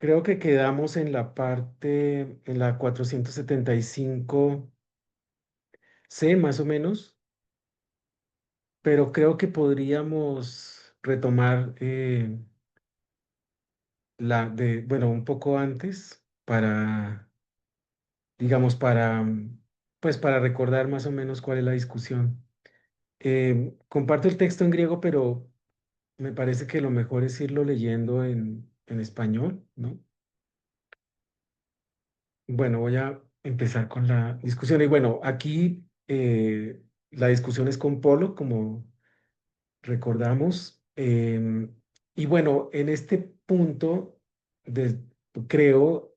Creo que quedamos en en la 475C más o menos, pero creo que podríamos retomar bueno, un poco antes digamos, pues para recordar más o menos cuál es la discusión. Comparto el texto en griego, pero me parece que lo mejor es irlo leyendo en español, ¿no? Bueno, voy a empezar con la discusión. Y bueno, aquí la discusión es con Polo, como recordamos. Y bueno, en este punto, de- creo,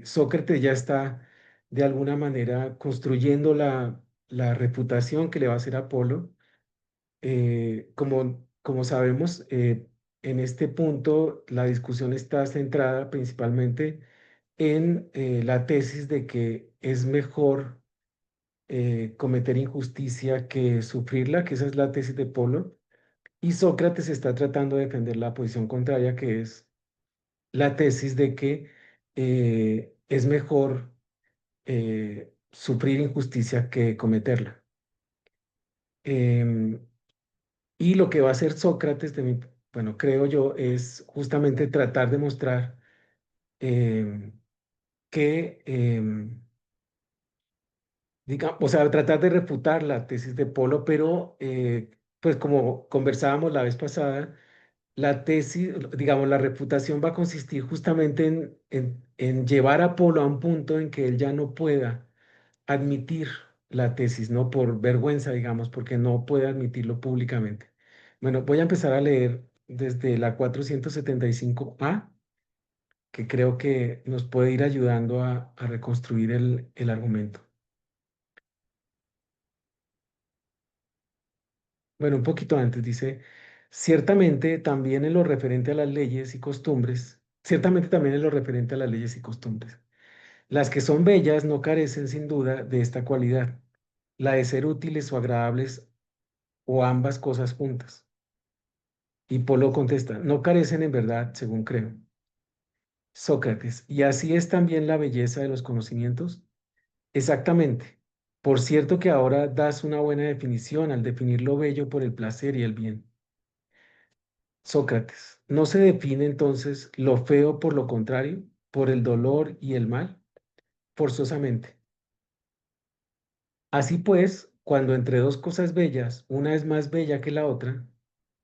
Sócrates ya está de alguna manera construyendo la reputación que le va a hacer Apolo. Como sabemos, en este punto la discusión está centrada principalmente en la tesis de que es mejor cometer injusticia que sufrirla, que esa es la tesis de Polo, y Sócrates está tratando de defender la posición contraria, que es la tesis de que es mejor sufrir injusticia que cometerla. Em, y lo que va a hacer Sócrates, bueno, creo yo, es justamente tratar de mostrar em, que o sea, tratar de refutar la tesis de Polo, pero pues como conversábamos la vez pasada, la tesis, digamos, la refutación va a consistir justamente en llevar a Polo a un punto en que él ya no pueda admitir la tesis, no por vergüenza, digamos, porque no puede admitirlo públicamente. Bueno, voy a empezar a leer desde la 475A, que creo que nos puede ir ayudando a reconstruir el argumento. Bueno, un poquito antes dice, ciertamente también en lo referente a las leyes y costumbres, ciertamente también en lo referente a las leyes y costumbres. Las que son bellas no carecen sin duda de esta cualidad, la de ser útiles o agradables o ambas cosas juntas. Y Polo contesta, no carecen en verdad, según creo. Sócrates, ¿y así es también la belleza de los conocimientos? Exactamente. Por cierto que ahora das una buena definición al definir lo bello por el placer y el bien. Sócrates, ¿no se define entonces lo feo por lo contrario, por el dolor y el mal? Forzosamente. Así pues, cuando entre dos cosas bellas una es más bella que la otra,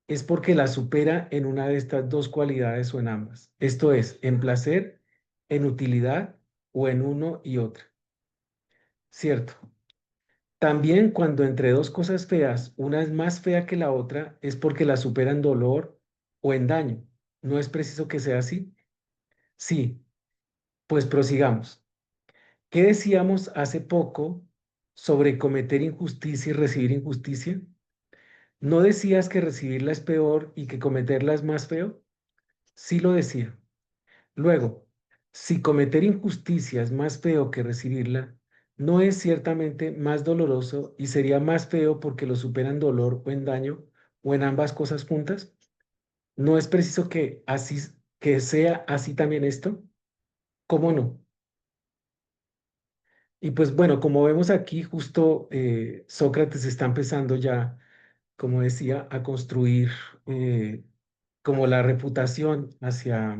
es porque la supera en una de estas dos cualidades o en ambas. Esto es, en placer, en utilidad o en uno y otra. ¿Cierto? También cuando entre dos cosas feas una es más fea que la otra, es porque la supera en dolor o en daño. ¿No es preciso que sea así? Sí, pues prosigamos. ¿Qué decíamos hace poco sobre cometer injusticia y recibir injusticia? ¿No decías que recibirla es peor y que cometerla es más feo? Sí lo decía. Luego, si cometer injusticia es más feo que recibirla, ¿no es ciertamente más doloroso y sería más feo porque lo superan dolor o en daño o en ambas cosas juntas? ¿No es preciso que sea así también esto? ¿Cómo no? Y pues bueno, como vemos aquí, justo Sócrates está empezando ya, como decía, a construir como la reputación hacia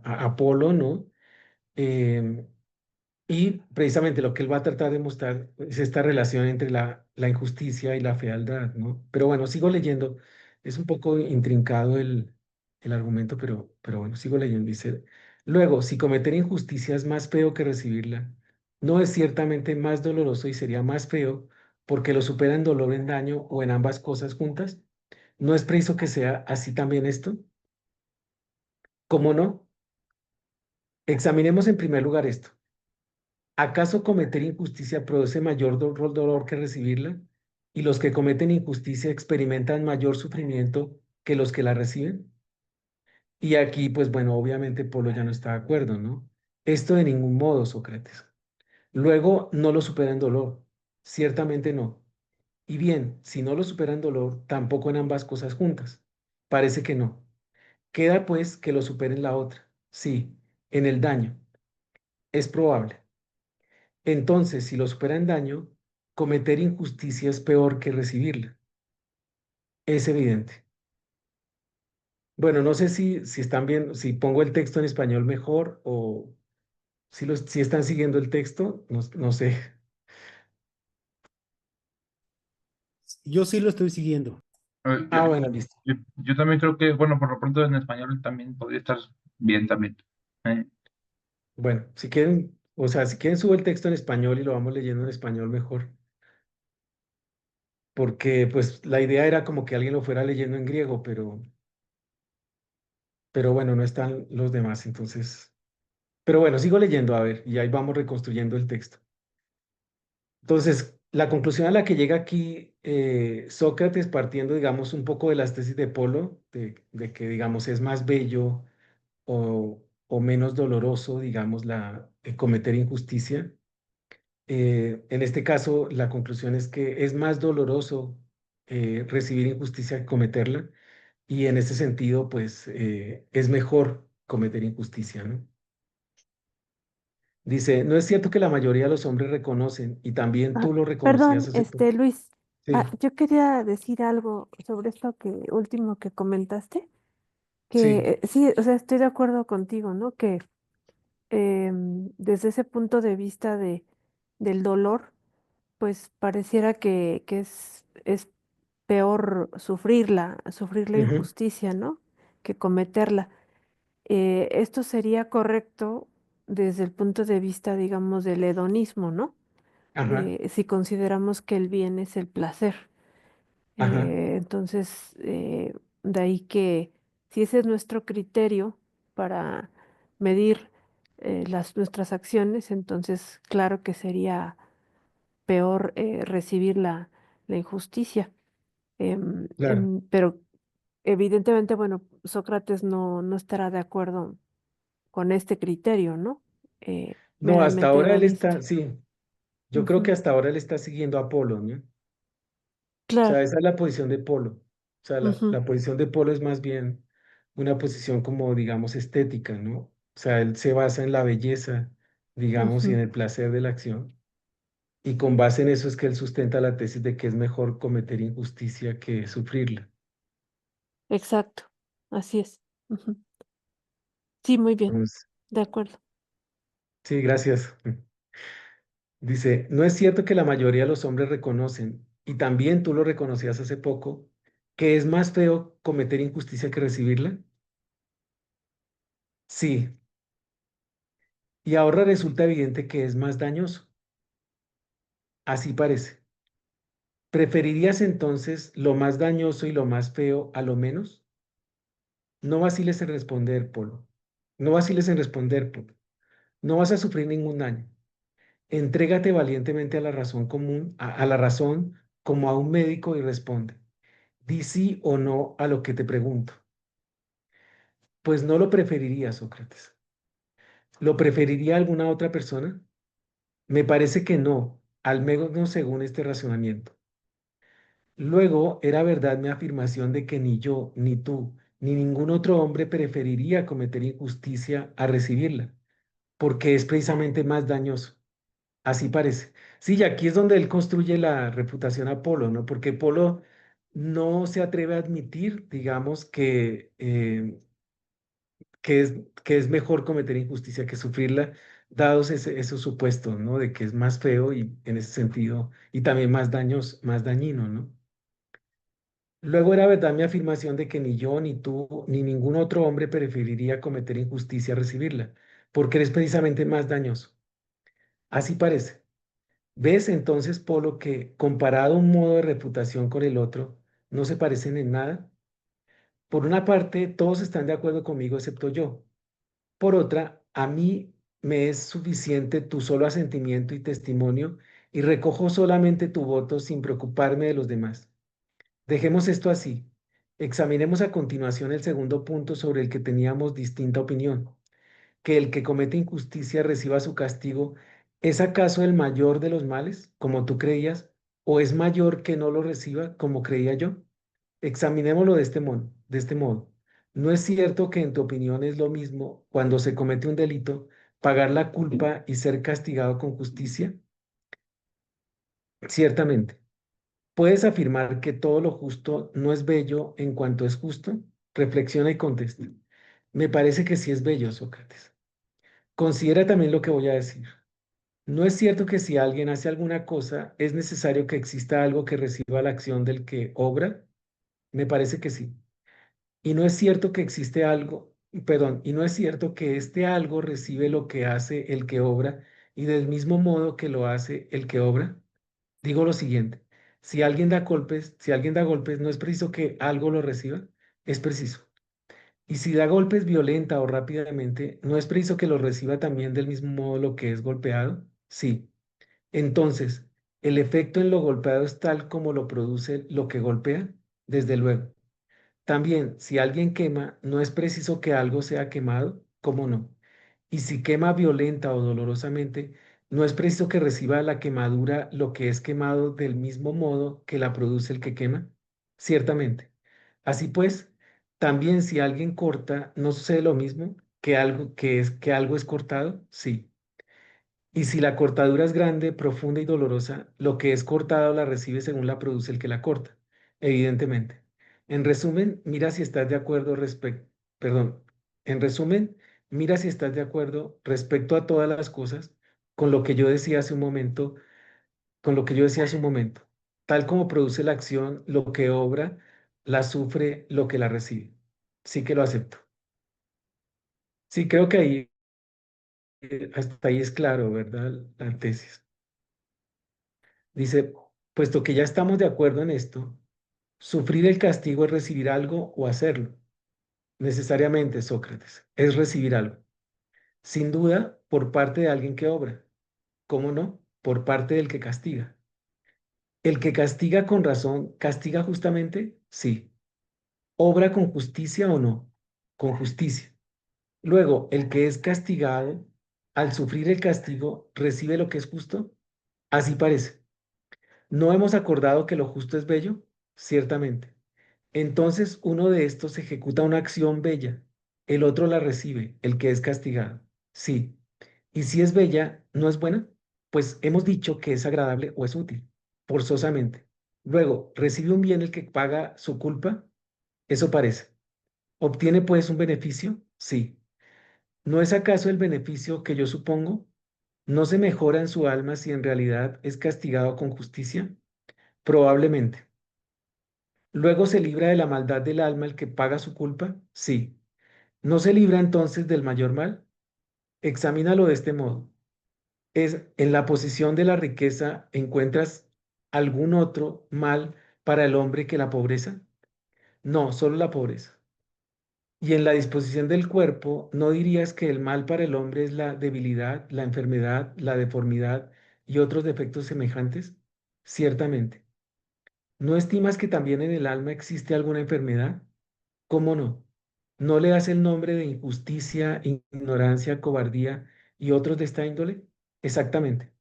Apolo, ¿no? Em, y precisamente lo que él va a tratar de mostrar es esta relación entre la injusticia y la fealdad, ¿no? Pero bueno, sigo leyendo. Es un poco intrincado el argumento, pero bueno, sigo leyendo. Dice, luego, si cometer injusticia es más feo que recibirla, no es ciertamente más doloroso y sería más feo porque lo supera en dolor, en daño o en ambas cosas juntas. ¿No es preciso que sea así también esto? ¿Cómo no? Examinemos en primer lugar esto. ¿Acaso cometer injusticia produce mayor dolor que recibirla? ¿Y los que cometen injusticia experimentan mayor sufrimiento que los que la reciben? Y aquí, pues bueno, obviamente Polo ya no está de acuerdo, ¿no? Esto de ningún modo, Sócrates. Luego, no lo supera en dolor. Ciertamente no. Y bien, si no lo supera en dolor, tampoco en ambas cosas juntas. Parece que no. Queda pues que lo supere en la otra. Sí, en el daño. Es probable. Entonces, si lo supera en daño, cometer injusticia es peor que recibirla. Es evidente. Bueno, no sé si están viendo, si pongo el texto en español mejor o si están siguiendo el texto, no sé. Yo sí lo estoy siguiendo. Yo, Ah, bueno, listo. yo también creo que, bueno, por lo pronto en español también podría estar bien también. Eh, Bueno, si quieren, o sea, si quieren sube el texto en español y lo vamos leyendo en español mejor, porque pues la idea era como que alguien lo fuera leyendo en griego, pero bueno, no están los demás, entonces, pero bueno, sigo leyendo, a ver, y ahí vamos reconstruyendo el texto. Entonces, la conclusión a la que llega aquí Sócrates, partiendo, digamos, un poco de las tesis de Polo, de que, digamos, es más bello o menos doloroso, digamos, cometer injusticia. En este caso, la conclusión es que es más doloroso recibir injusticia que cometerla, y en ese sentido, pues, es mejor cometer injusticia, ¿no? Dice, no es cierto que la mayoría de los hombres reconocen, y también Ah, tú lo reconocías perdón, hace poco. Luis. Sí, Yo quería decir algo sobre esto que último que comentaste, sí. que sí, o sea, estoy de acuerdo contigo, ¿no? Que desde ese punto de vista del dolor, pues pareciera que es peor sufrir la Ujú. injusticia, ¿no? Que cometerla. Esto sería correcto desde el punto de vista, digamos, del hedonismo, ¿no? Ajá, Si consideramos que el bien es el placer. ajá, Entonces, de ahí que si ese es nuestro criterio para medir nuestras acciones, entonces claro que sería peor recibir la injusticia. claro. Pero evidentemente, bueno, Sócrates no estará de acuerdo con este criterio, ¿no? No, hasta Meramente ahora él está, hedonista. sí, yo creo que Ujú. hasta ahora él está siguiendo a Polo, ¿no? O sea, Claro. esa es la posición de Polo. O sea, Ujú, la posición de Polo es más bien una posición como, digamos, estética, ¿no? O sea, él se basa en la belleza, digamos, y en ujú. el placer de la acción. Y con base en eso es que él sustenta la tesis de que es mejor cometer injusticia que sufrirla. Exacto. Así es. Ujú. Sí, muy bien. Entonces, De acuerdo. sí, gracias. Dice, no es cierto que la mayoría de los hombres reconocen, y también tú lo reconocías hace poco, que es más feo cometer injusticia que recibirla. Sí, y ahora resulta evidente que es más dañoso. Así parece. ¿Preferirías entonces lo más dañoso y lo más feo a lo menos? No vaciles en responder, Polo. No vaciles en responder, Polo. No vas a sufrir ningún daño. Entrégate valientemente a la razón común, a la razón como a un médico y responde. Di sí o no a lo que te pregunto. Pues no lo preferiría, Sócrates. ¿Lo preferiría alguna otra persona? Me parece que no, al menos no según este razonamiento. Luego, era verdad mi afirmación de que ni yo, ni tú, ni ningún otro hombre preferiría cometer injusticia a recibirla, porque es precisamente más dañoso. Así parece. Sí, y aquí es donde él construye la reputación a Polo, ¿no? Porque Polo no se atreve a admitir, digamos, que es mejor cometer injusticia que sufrirla, dados esos supuestos, ¿no? De que es más feo y en ese sentido, y también más daños, más dañino, ¿no? Luego era verdad mi afirmación de que ni yo, ni tú, ni ningún otro hombre preferiría cometer injusticia a recibirla, porque eres precisamente más dañoso. Así parece. ¿Ves entonces, Polo, que comparado un modo de reputación con el otro, no se parecen en nada? Por una parte, todos están de acuerdo conmigo excepto yo. Por otra, a mí me es suficiente tu solo asentimiento y testimonio y recojo solamente tu voto sin preocuparme de los demás. Dejemos esto así. Examinemos a continuación el segundo punto sobre el que teníamos distinta opinión, que el que comete injusticia reciba su castigo. ¿Es acaso el mayor de los males, como tú creías, o es mayor que no lo reciba, como creía yo? Examinémoslo de este modo. ¿No es cierto que en tu opinión es lo mismo cuando se comete un delito, pagar la culpa y ser castigado con justicia? Ciertamente. ¿Puedes afirmar que todo lo justo no es bello en cuanto es justo? Reflexiona y contesta. Me parece que sí es bello, Sócrates. Considera también lo que voy a decir. ¿No es cierto que si alguien hace alguna cosa, es necesario que exista algo que reciba la acción del que obra? Me parece que sí. Y no es cierto que existe algo, perdón, y no es cierto que este algo recibe lo que hace el que obra y del mismo modo que lo hace el que obra. Digo lo siguiente, si alguien da golpes, no es preciso que algo lo reciba, es preciso. Y si da golpes violenta o rápidamente, no es preciso que lo reciba también del mismo modo lo que es golpeado. Sí. Entonces, ¿el efecto en lo golpeado es tal como lo produce lo que golpea? Desde luego. También, si alguien quema, no es preciso que algo sea quemado, ¿cómo no? Y si quema violenta o dolorosamente, no es preciso que reciba la quemadura lo que es quemado del mismo modo que la produce el que quema. Ciertamente. Así pues, también si alguien corta, ¿no sucede lo mismo que algo es cortado? Sí. Y si la cortadura es grande, profunda y dolorosa, lo que es cortado la recibe según la produce el que la corta, evidentemente. En resumen, mira si estás de acuerdo respecto, perdón, en resumen, mira si estás de acuerdo respecto a todas las cosas con lo que yo decía hace un momento, con lo que yo decía hace un momento. Tal como produce la acción, lo que obra, la sufre lo que la recibe. Sí que lo acepto. Sí, creo que ahí, hasta ahí es claro, ¿verdad? La tesis. Dice, puesto que ya estamos de acuerdo en esto, sufrir el castigo es recibir algo o hacerlo. Necesariamente, Sócrates, es recibir algo. Sin duda, por parte de alguien que obra. ¿Cómo no? Por parte del que castiga. El que castiga con razón, ¿castiga justamente? Sí. ¿Obra con justicia o no? Con justicia. Luego, el que es castigado, al sufrir el castigo, ¿recibe lo que es justo? Así parece. ¿No hemos acordado que lo justo es bello? Ciertamente. Entonces uno de estos ejecuta una acción bella, el otro la recibe, el que es castigado. Sí. Y si es bella, ¿no es buena? Pues hemos dicho que es agradable o es útil, forzosamente. Luego, ¿recibe un bien el que paga su culpa? Eso parece. ¿Obtiene pues un beneficio? Sí. ¿No es acaso el beneficio que yo supongo? ¿No se mejora en su alma si en realidad es castigado con justicia? Probablemente. Luego se libra de la maldad del alma el que paga su culpa. Sí. ¿No se libra entonces del mayor mal? Examínalo de este modo. ¿Es en la posición de la riqueza encuentras algún otro mal para el hombre que la pobreza? No, solo la pobreza. Y en la disposición del cuerpo, ¿no dirías que el mal para el hombre es la debilidad, la enfermedad, la deformidad y otros defectos semejantes? Ciertamente. ¿No estimas que también en el alma existe alguna enfermedad? ¿Cómo no? ¿No le das el nombre de injusticia, ignorancia, cobardía y otros de esta índole? Exactamente.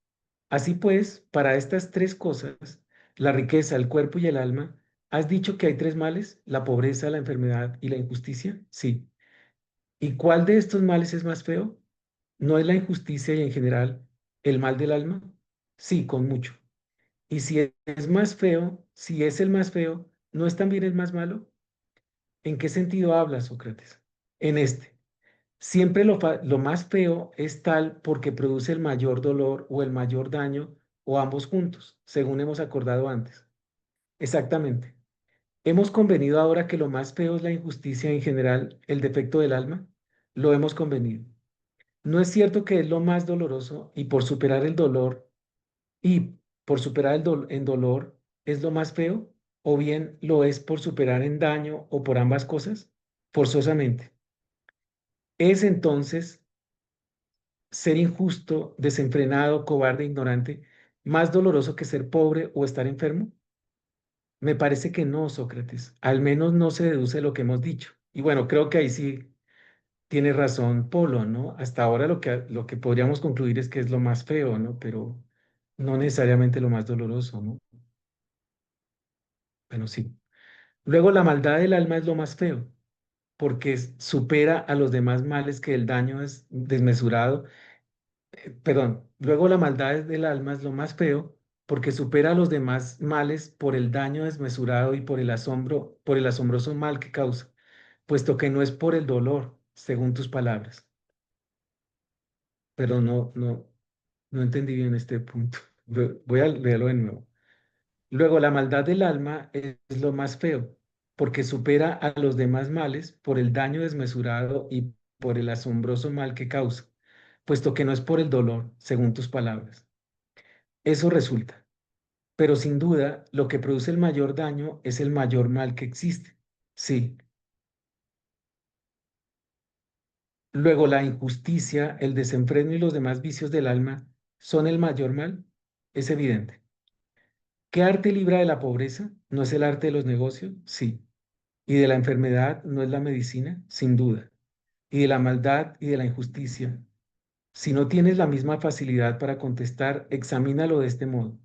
Así pues, para estas tres cosas, la riqueza, el cuerpo y el alma, ¿has dicho que hay tres males? ¿La pobreza, la enfermedad y la injusticia? Sí. ¿Y cuál de estos males es más feo? ¿No es la injusticia y en general el mal del alma? Sí, con mucho. Y si es más feo, si es el más feo, ¿no es también el más malo? ¿En qué sentido habla Sócrates? En este. Siempre lo más feo es tal porque produce el mayor dolor o el mayor daño o ambos juntos, según hemos acordado antes. Exactamente. Hemos convenido ahora que lo más feo es la injusticia en general, el defecto del alma. Lo hemos convenido. ¿No es cierto que es lo más doloroso y por superar el dolor y por superar en dolor es lo más feo? ¿O bien lo es por superar en daño o por ambas cosas? Forzosamente. Es entonces ser injusto, desenfrenado, cobarde, ignorante, más doloroso que ser pobre o estar enfermo? Me parece que no, Sócrates. Al menos no se deduce lo que hemos dicho. Y bueno, creo que ahí sí tiene razón Polo, ¿no? Hasta ahora lo que podríamos concluir es que es lo más feo, ¿no? Pero no necesariamente lo más doloroso, ¿no? Bueno, sí. Luego, la maldad del alma es lo más feo. porque supera a los demás males que el daño es desmesurado. Perdón, luego la maldad del alma es lo más feo porque supera a los demás males por el daño desmesurado y por el asombro, por el asombroso mal que causa, puesto que no es por el dolor, según tus palabras. Pero no entendí bien este punto. Voy a leerlo de nuevo. Luego, la maldad del alma es lo más feo, porque supera a los demás males por el daño desmesurado y por el asombroso mal que causa, puesto que no es por el dolor, según tus palabras. Eso resulta. Pero sin duda, lo que produce el mayor daño es el mayor mal que existe. Sí. Luego, la injusticia, el desenfreno y los demás vicios del alma son el mayor mal. Es evidente. ¿Qué arte libra de la pobreza? ¿No es el arte de los negocios? Sí. ¿Y de la enfermedad no es la medicina? Sin duda. ¿Y de la maldad y de la injusticia? Si no tienes la misma facilidad para contestar, examínalo de este modo.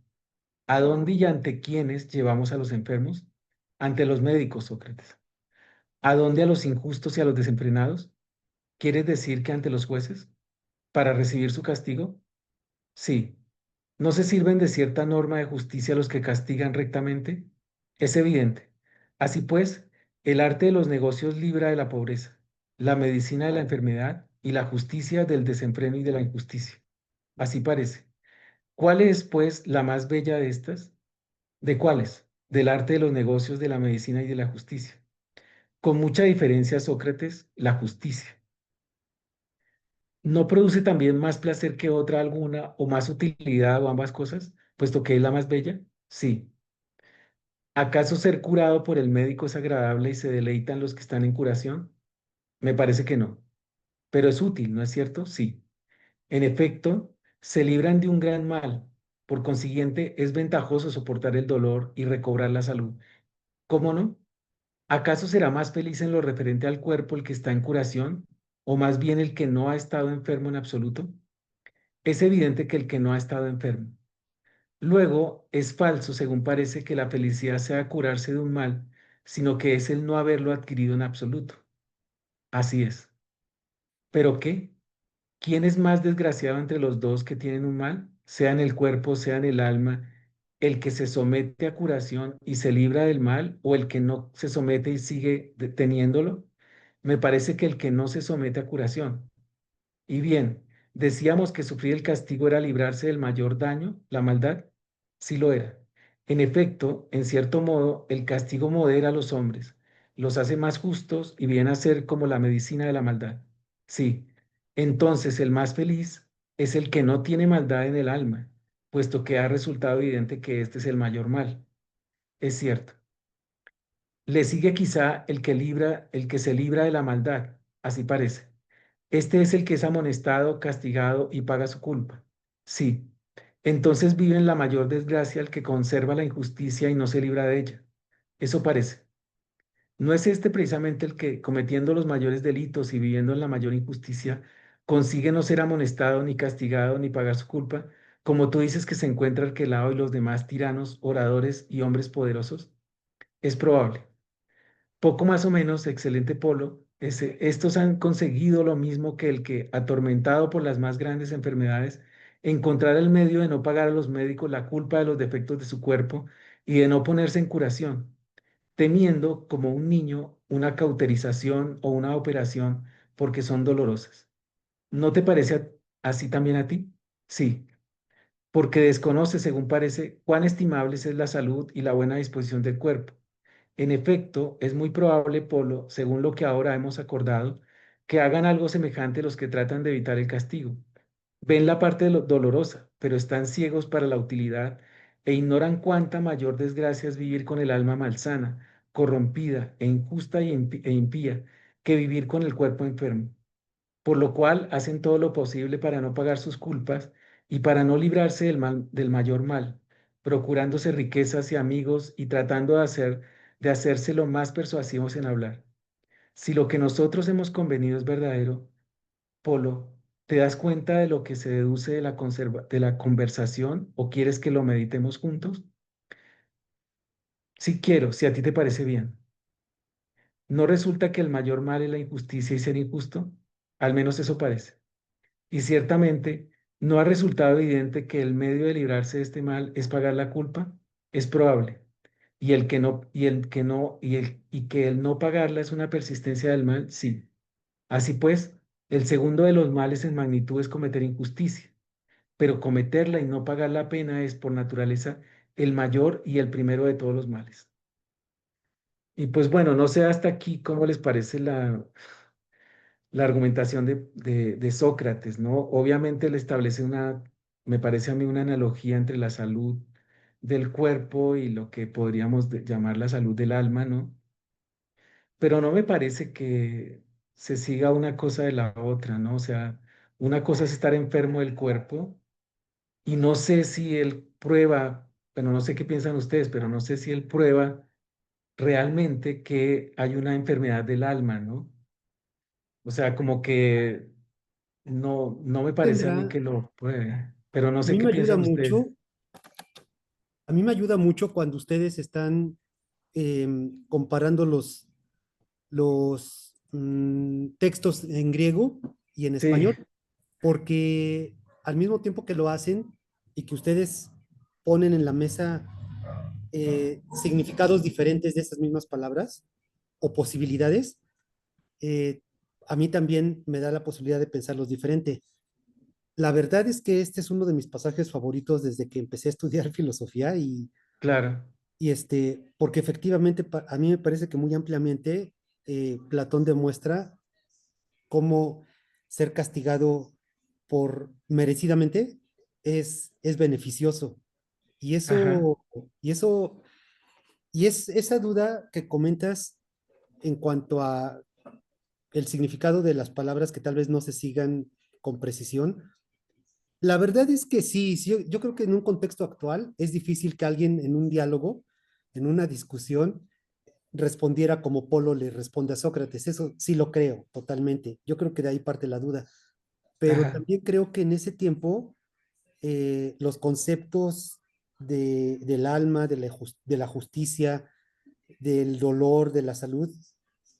¿A dónde y ante quiénes llevamos a los enfermos? Ante los médicos, Sócrates. ¿A dónde a los injustos y a los desenfrenados? ¿Quieres decir que ante los jueces? ¿Para recibir su castigo? Sí. ¿No se sirven de cierta norma de justicia los que castigan rectamente? Es evidente. Así pues, el arte de los negocios libra de la pobreza, la medicina de la enfermedad y la justicia del desenfreno y de la injusticia. Así parece. ¿Cuál es, pues, la más bella de estas? ¿De cuáles? Del arte de los negocios, de la medicina y de la justicia. Con mucha diferencia, Sócrates, la justicia. ¿No produce también más placer que otra alguna o más utilidad o ambas cosas, puesto que es la más bella? Sí. ¿Acaso ser curado por el médico es agradable y se deleitan los que están en curación? Me parece que no. Pero es útil, ¿no es cierto? Sí. En efecto, se libran de un gran mal. Por consiguiente, es ventajoso soportar el dolor y recobrar la salud. ¿Cómo no? ¿Acaso será más feliz en lo referente al cuerpo el que está en curación o más bien el que no ha estado enfermo en absoluto? Es evidente que el que no ha estado enfermo. Luego, es falso, según parece, que la felicidad sea curarse de un mal, sino que es el no haberlo adquirido en absoluto. Así es. ¿Pero qué? ¿Quién es más desgraciado entre los dos que tienen un mal? Sea en el cuerpo, sea en el alma, el que se somete a curación y se libra del mal o el que no se somete y sigue teniéndolo. Me parece que el que no se somete a curación. Y bien, decíamos que sufrir el castigo era librarse del mayor daño, la maldad. Sí lo era. En efecto, en cierto modo, el castigo modera a los hombres, los hace más justos y viene a ser como la medicina de la maldad. Sí, entonces el más feliz es el que no tiene maldad en el alma, puesto que ha resultado evidente que este es el mayor mal. Es cierto. Le sigue quizá el que se libra de la maldad, así parece. Este es el que es amonestado, castigado y paga su culpa. Sí. Entonces vive en la mayor desgracia el que conserva la injusticia y no se libra de ella. Eso parece. ¿No es este precisamente el que, cometiendo los mayores delitos y viviendo en la mayor injusticia, consigue no ser amonestado, ni castigado, ni pagar su culpa, como tú dices que se encuentra Arquelao y los demás tiranos, oradores y hombres poderosos? Es probable. Poco más o menos, excelente Polo, estos han conseguido lo mismo que el que, atormentado por las más grandes enfermedades, encontrara el medio de no pagar a los médicos la culpa de los defectos de su cuerpo y de no ponerse en curación, temiendo como un niño una cauterización o una operación porque son dolorosas. ¿No te parece así también a ti? Sí, porque desconoce, según parece, cuán estimables es la salud y la buena disposición del cuerpo. En efecto, es muy probable, Polo, según lo que ahora hemos acordado, que hagan algo semejante los que tratan de evitar el castigo. Ven la parte de lo dolorosa, pero están ciegos para la utilidad e ignoran cuánta mayor desgracia es vivir con el alma malsana, corrompida e injusta e impía, que vivir con el cuerpo enfermo. Por lo cual hacen todo lo posible para no pagar sus culpas y para no librarse del mayor mal, procurándose riquezas y amigos y tratando de hacerse lo más persuasivos en hablar. Si lo que nosotros hemos convenido es verdadero, Polo, ¿te das cuenta de lo que se deduce de de la conversación o quieres que lo meditemos juntos? Sí quiero, si a ti te parece bien. ¿No resulta que el mayor mal es la injusticia y ser injusto? Al menos eso parece. Y ciertamente, ¿no ha resultado evidente que el medio de librarse de este mal es pagar la culpa? Es probable. Y el que no, y el que no, y que el no pagarla es una persistencia del mal, sí. Así pues, el segundo de los males en magnitud es cometer injusticia, pero cometerla y no pagar la pena es por naturaleza el mayor y el primero de todos los males. Y pues bueno, no sé hasta aquí cómo les parece la argumentación de Sócrates, ¿no? Obviamente él establece me parece a mí una analogía entre la salud del cuerpo y lo que podríamos llamar la salud del alma, ¿no? Pero no me parece que se siga una cosa de la otra, ¿no? O sea, una cosa es estar enfermo del cuerpo y no sé si él prueba, bueno, no sé qué piensan ustedes, pero no sé si él prueba realmente que hay una enfermedad del alma, ¿no? O sea, como que no me parece a mí Tendrá, que lo pruebe, pero no a sé mí qué me ayuda piensan ustedes. mucho, a mí me ayuda mucho cuando ustedes están comparando los textos en griego y en Sí, español, porque al mismo tiempo que lo hacen y que ustedes ponen en la mesa significados diferentes de estas mismas palabras o posibilidades, eh, a mí también me da la posibilidad de pensarlos diferente. La verdad es que este es uno de mis pasajes favoritos desde que empecé a estudiar filosofía claro. porque efectivamente a mí me parece que muy ampliamente Platón demuestra cómo ser castigado por merecidamente es beneficioso. Y Ajá, eso, y eso, y es esa duda que comentas en cuanto a el significado de las palabras que tal vez no se sigan con precisión. La verdad es que sí, sí, yo creo que en un contexto actual es difícil que alguien en un diálogo, en una discusión, respondiera como Polo le responde a Sócrates. Eso sí lo creo totalmente. Yo creo que de ahí parte la duda. Pero ajá, también creo que en ese tiempo los conceptos del alma, de la justicia, del dolor, de la salud,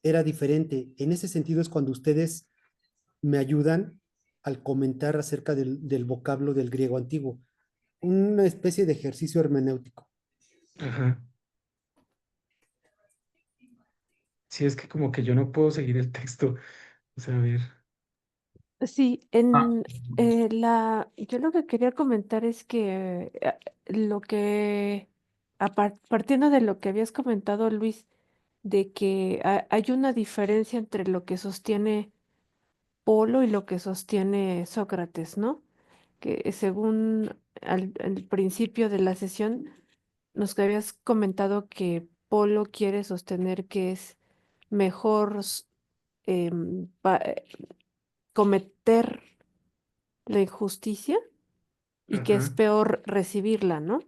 era diferente. En ese sentido es cuando ustedes me ayudan al comentar acerca del vocablo del griego antiguo, una especie de ejercicio hermenéutico. ajá. Sí, es que como que yo no puedo seguir el texto. O sea, a ver. Sí, Ah, yo lo que quería comentar es que lo que, partiendo de lo que habías comentado, Luis, de que hay una diferencia entre lo que sostiene Polo y lo que sostiene Sócrates, ¿no? Que según al principio de la sesión nos habías comentado que Polo quiere sostener que es mejor cometer la injusticia y que es Ajá, peor recibirla, ¿no?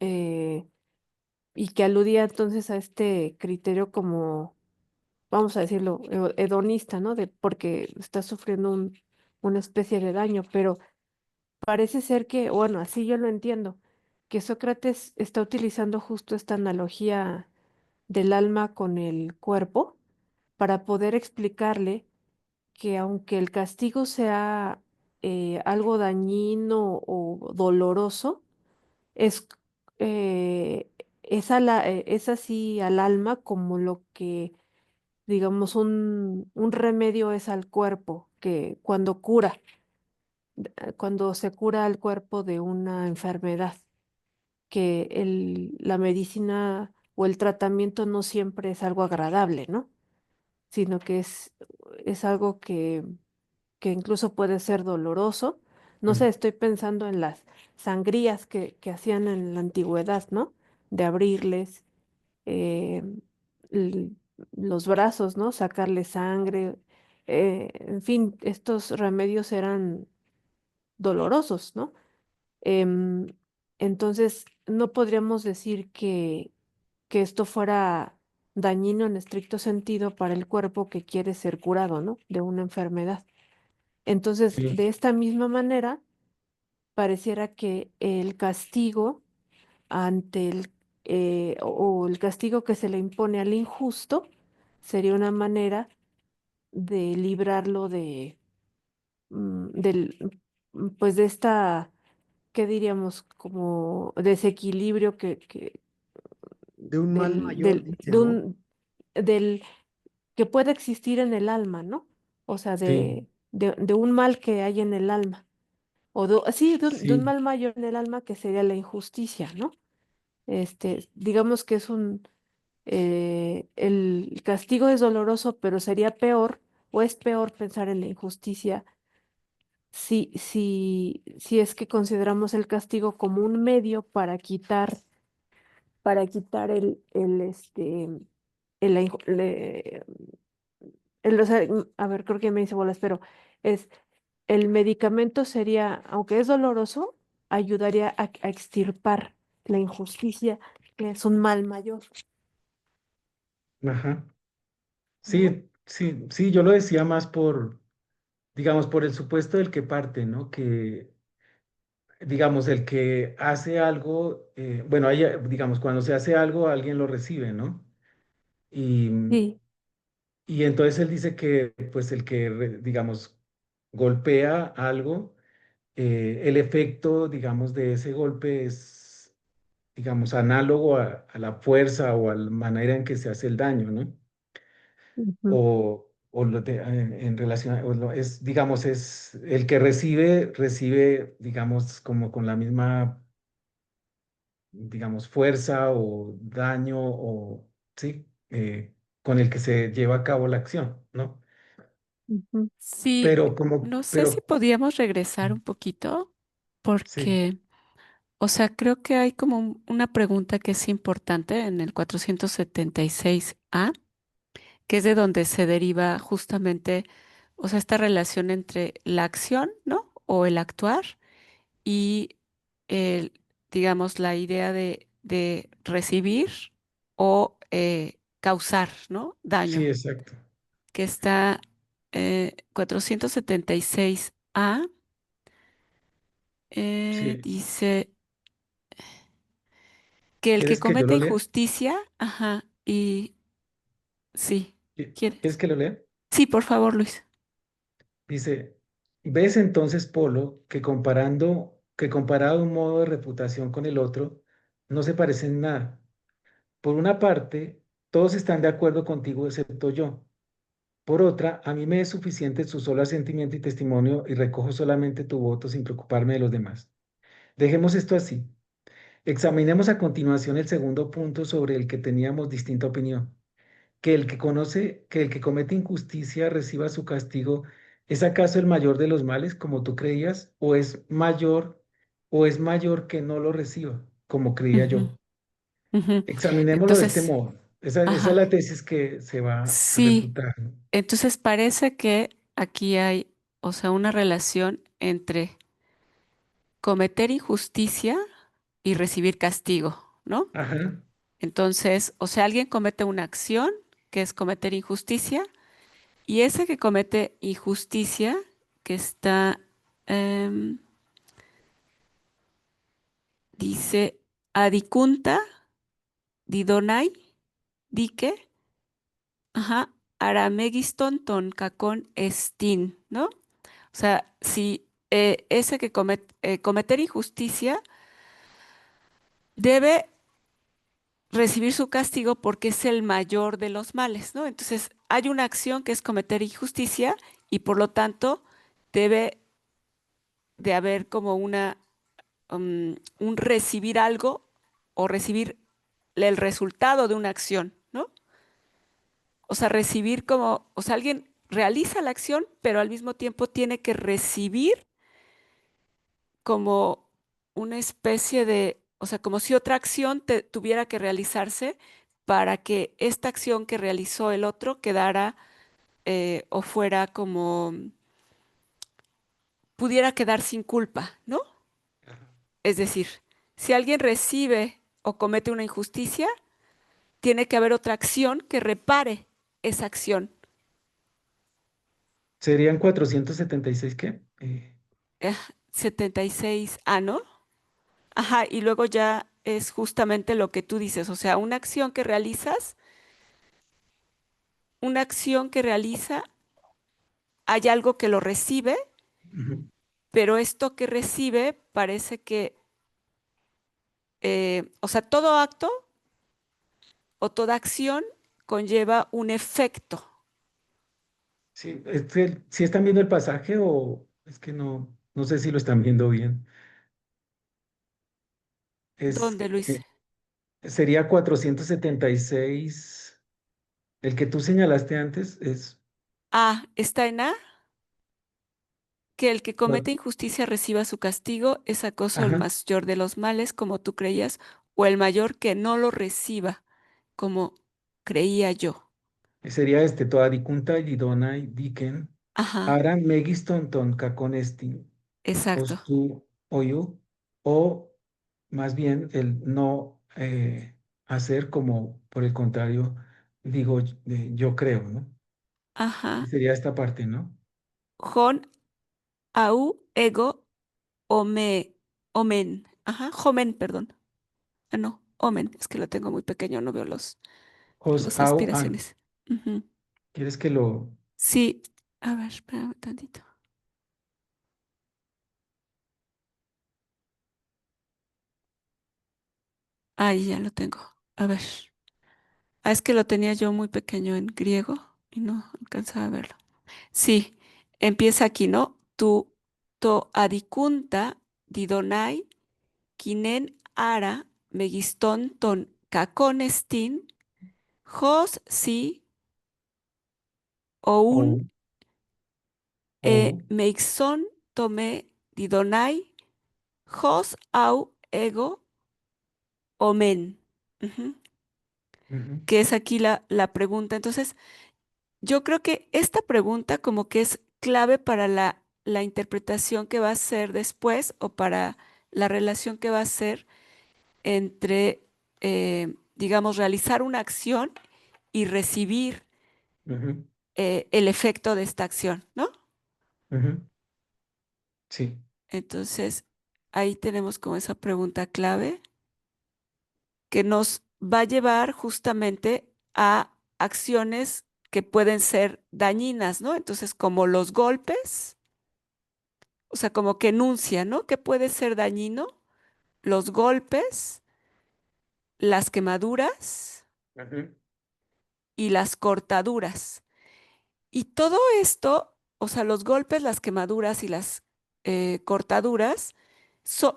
Eh, y que aludía entonces a este criterio como, vamos a decirlo, hedonista, ¿no? De porque está sufriendo una especie de daño, pero parece ser que, bueno, así yo lo entiendo, que Sócrates está utilizando justo esta analogía del alma con el cuerpo para poder explicarle que aunque el castigo sea algo dañino o doloroso, es, es así al alma como lo que, digamos, un remedio es al cuerpo, que cuando cura, cuando se cura al cuerpo de una enfermedad, que la medicina o el tratamiento no siempre es algo agradable, ¿no? Sino que es algo que incluso puede ser doloroso. No sé, mm, estoy pensando en las sangrías que hacían en la antigüedad, ¿no? De abrirles eh, l- los brazos, ¿no? Sacarle sangre. En fin, estos remedios eran dolorosos, ¿no? Em, entonces, no podríamos decir que esto fuera dañino en estricto sentido para el cuerpo que quiere ser curado, ¿no? De una enfermedad. Entonces, sí, de esta misma manera, pareciera que el castigo ante o el castigo que se le impone al injusto sería una manera de librarlo pues de esta, ¿qué diríamos? Como desequilibrio De un mal mayor, dice, de ¿no? del que puede existir en el alma, ¿no? O sea, Sí, de un mal que hay en el alma. Sí, de un sí, mal mayor en el alma que sería la injusticia, ¿no? Digamos que el castigo es doloroso, pero sería peor o es peor pensar en la injusticia si es que consideramos el castigo como un medio para quitar el, la inju- le- o sea, a ver, creo que me hice bolas, pero es, el medicamento sería, aunque es doloroso, ayudaría a extirpar la injusticia, que es un mal mayor, ajá. ¿no? Sí, sí, sí, yo lo decía más por, digamos, por el supuesto del que parte, ¿no? Que, digamos, el que hace algo, bueno, digamos, cuando se hace algo, alguien lo recibe, ¿no? Y, Sí. y entonces él dice que, pues, el que, digamos, golpea algo, el efecto, digamos, de ese golpe es, digamos, análogo a la fuerza o a la manera en que se hace el daño, ¿no? Ujú, En relación, es, digamos, es el que recibe, digamos, como con la misma, digamos, fuerza o daño o, sí, con el que se lleva a cabo la acción, ¿no? ujú, Sí, Pero como, no sé si pero, podíamos regresar un poquito, sí, porque, o sea, creo que hay como una pregunta que es importante en el 476A, que es de donde se deriva justamente, o sea, esta relación entre la acción, ¿no? O el actuar y el, digamos, la idea de recibir o causar, ¿no? sí, Daño, exacto, que está 476A, sí. dice que el que ¿Quieres que yo comete lo lea? injusticia, ajá, y sí, ¿Quieres ¿quieres? que lo lea? Sí, por favor, Luis. Dice, ¿ves entonces, Polo, que comparado un modo de reputación con el otro, no se parecen en nada? Por una parte, todos están de acuerdo contigo excepto yo. Por otra, a mí me es suficiente su solo asentimiento y testimonio y recojo solamente tu voto sin preocuparme de los demás. Dejemos esto así. Examinemos a continuación el segundo punto sobre el que teníamos distinta opinión. Que el que comete injusticia reciba su castigo, ¿es acaso el mayor de los males, como tú creías, o es mayor que no lo reciba, como creía Ujú, yo? ujú. Examinémoslo de este Entonces, modo. Esa es ajá, la tesis que se va a sí, refutar, ¿no? entonces parece que aquí hay, o sea, una relación entre cometer injusticia y recibir castigo, ¿no? Ajá, Entonces, o sea, alguien comete una acción que es cometer injusticia y ese que comete injusticia, que está, em, dice, adicunta, didonai, dique, ajá, aramegiston ton cacón estin, ¿no? O sea, si ese que cometer injusticia debe recibir su castigo porque es el mayor de los males, ¿no? Entonces, hay una acción que es cometer injusticia y por lo tanto debe de haber como un recibir algo o recibir el resultado de una acción, ¿no? O sea, recibir como, o sea, alguien realiza la acción, pero al mismo tiempo tiene que recibir como una especie de, o sea, como si otra acción tuviera que realizarse para que esta acción que realizó el otro quedara o fuera como, pudiera quedar sin culpa, ¿no? Es decir, si alguien recibe o comete una injusticia, tiene que haber otra acción que repare esa acción. serían 476, ¿qué? 76A, ¿no? Ajá, y luego ya es justamente lo que tú dices, o sea, una acción que realizas, una acción que realiza, hay algo que lo recibe, Ujú. pero esto que recibe parece que, o sea, todo acto o toda acción conlleva un efecto. Sí, ¿sí están viendo el pasaje o es que no sé si lo están viendo bien? Es, ¿Dónde, Luis? sería 476. El que tú señalaste antes es, A, está en A, que el que cua- comete injusticia reciba su castigo, es acaso el ajá, mayor de los males, como tú creías, o el mayor que no lo reciba, como creía yo. sería este, Toadikunta Yidonai Diken, Ajá, Ara Megiston Ton Kakonestin, exacto. Ostu Oyu, o más bien el no hacer como, por el contrario, digo, yo creo, ¿no? Y Ajá. sería esta parte, ¿no? Jon, au, ego, ome, omen. Ajá, jomen, perdón. Ah, no, omen, es que lo tengo muy pequeño, no veo Os las au an. aspiraciones. Ujú. ¿Quieres que lo... Sí, a ver, espérame tantito. Ahí ya lo tengo. A ver. Ah, es que lo tenía yo muy pequeño en griego y no alcanzaba a verlo. Sí, empieza aquí, ¿no? Tu to adikunta didonai kinen ara megiston ton kakonestin jos si oun O, o, meixon tome didonai jos au ego omen. Ujú. ujú, Que es aquí la pregunta. Entonces, yo creo que esta pregunta como que es clave para la interpretación que va a ser después o para la relación que va a ser entre, digamos, realizar una acción y recibir ujú, el efecto de esta acción, ¿no? ujú. Sí. Entonces, ahí tenemos como esa pregunta clave que nos va a llevar justamente a acciones que pueden ser dañinas, ¿no? Entonces, como los golpes, o sea, como que enuncia, ¿no? Que puede ser dañino, los golpes, las quemaduras Ujú, y las cortaduras. Y todo esto, o sea, los golpes, las quemaduras y las cortaduras,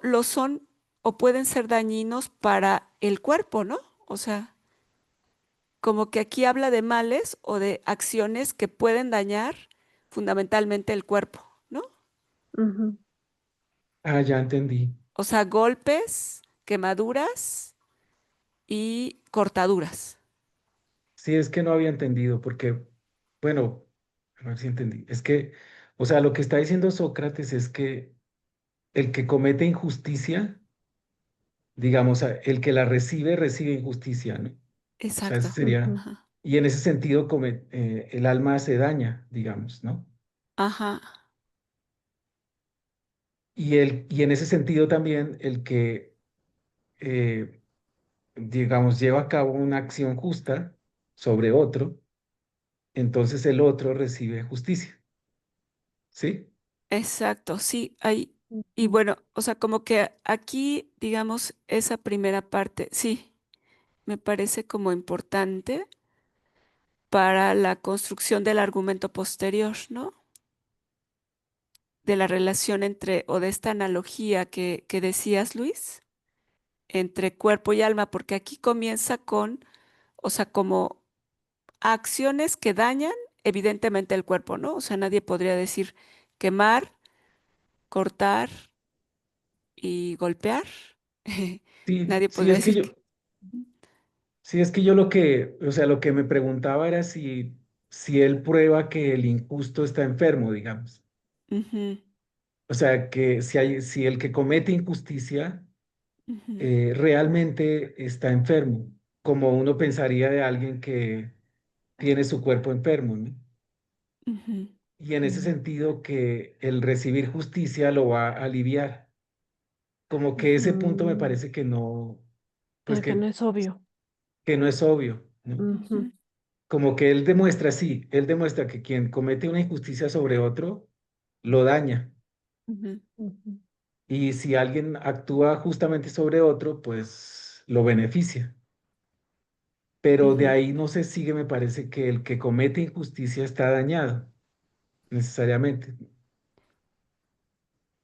lo son o pueden ser dañinos para el cuerpo, ¿no? O sea, como que aquí habla de males o de acciones que pueden dañar fundamentalmente el cuerpo, ¿no? Ujú. ah, ya entendí. O sea, golpes, quemaduras y cortaduras. Sí, es que no había entendido, porque, bueno, a ver si entendí. Es que, o sea, lo que está diciendo Sócrates es que el que comete injusticia, digamos, el que la recibe, recibe injusticia, ¿no? O sea, ese Exacto. sería, Ujú. Ajá. y en ese sentido, el alma se daña, digamos, ¿no? Ajá. Y en ese sentido también, el que, eh, digamos, lleva a cabo una acción justa sobre otro, entonces el otro recibe justicia, ¿sí? Exacto. Sí, hay. Y Ujú. bueno, o sea, como que aquí, digamos, esa primera parte, sí, me parece como importante para la construcción del argumento posterior, ¿no? De la relación entre, o de esta analogía que decías, Luis, entre cuerpo y alma, porque aquí comienza con, o sea, como acciones que dañan evidentemente el cuerpo, ¿no? O sea, nadie podría decir quemar, cortar y golpear. Sí, Nadie podría decir que... sí, es que yo lo que, o sea, lo que me preguntaba era si él prueba que el injusto está enfermo, digamos. Ujú, O sea, que si el que comete injusticia ujú, realmente está enfermo, como uno pensaría de alguien que tiene su cuerpo enfermo, ¿no? ujú, Y en ese sentido que el recibir justicia lo va a aliviar. Como que ese punto me Mm, parece que no, pues Que no es obvio. que no es obvio, ¿no? Ujú, Como que él demuestra, sí, él demuestra que quien comete una injusticia sobre otro, lo daña. Ujú. ujú. Y si alguien actúa justamente sobre otro, pues lo beneficia. Pero de Ujú. ahí no se sigue, me parece que el que comete injusticia está dañado, necesariamente.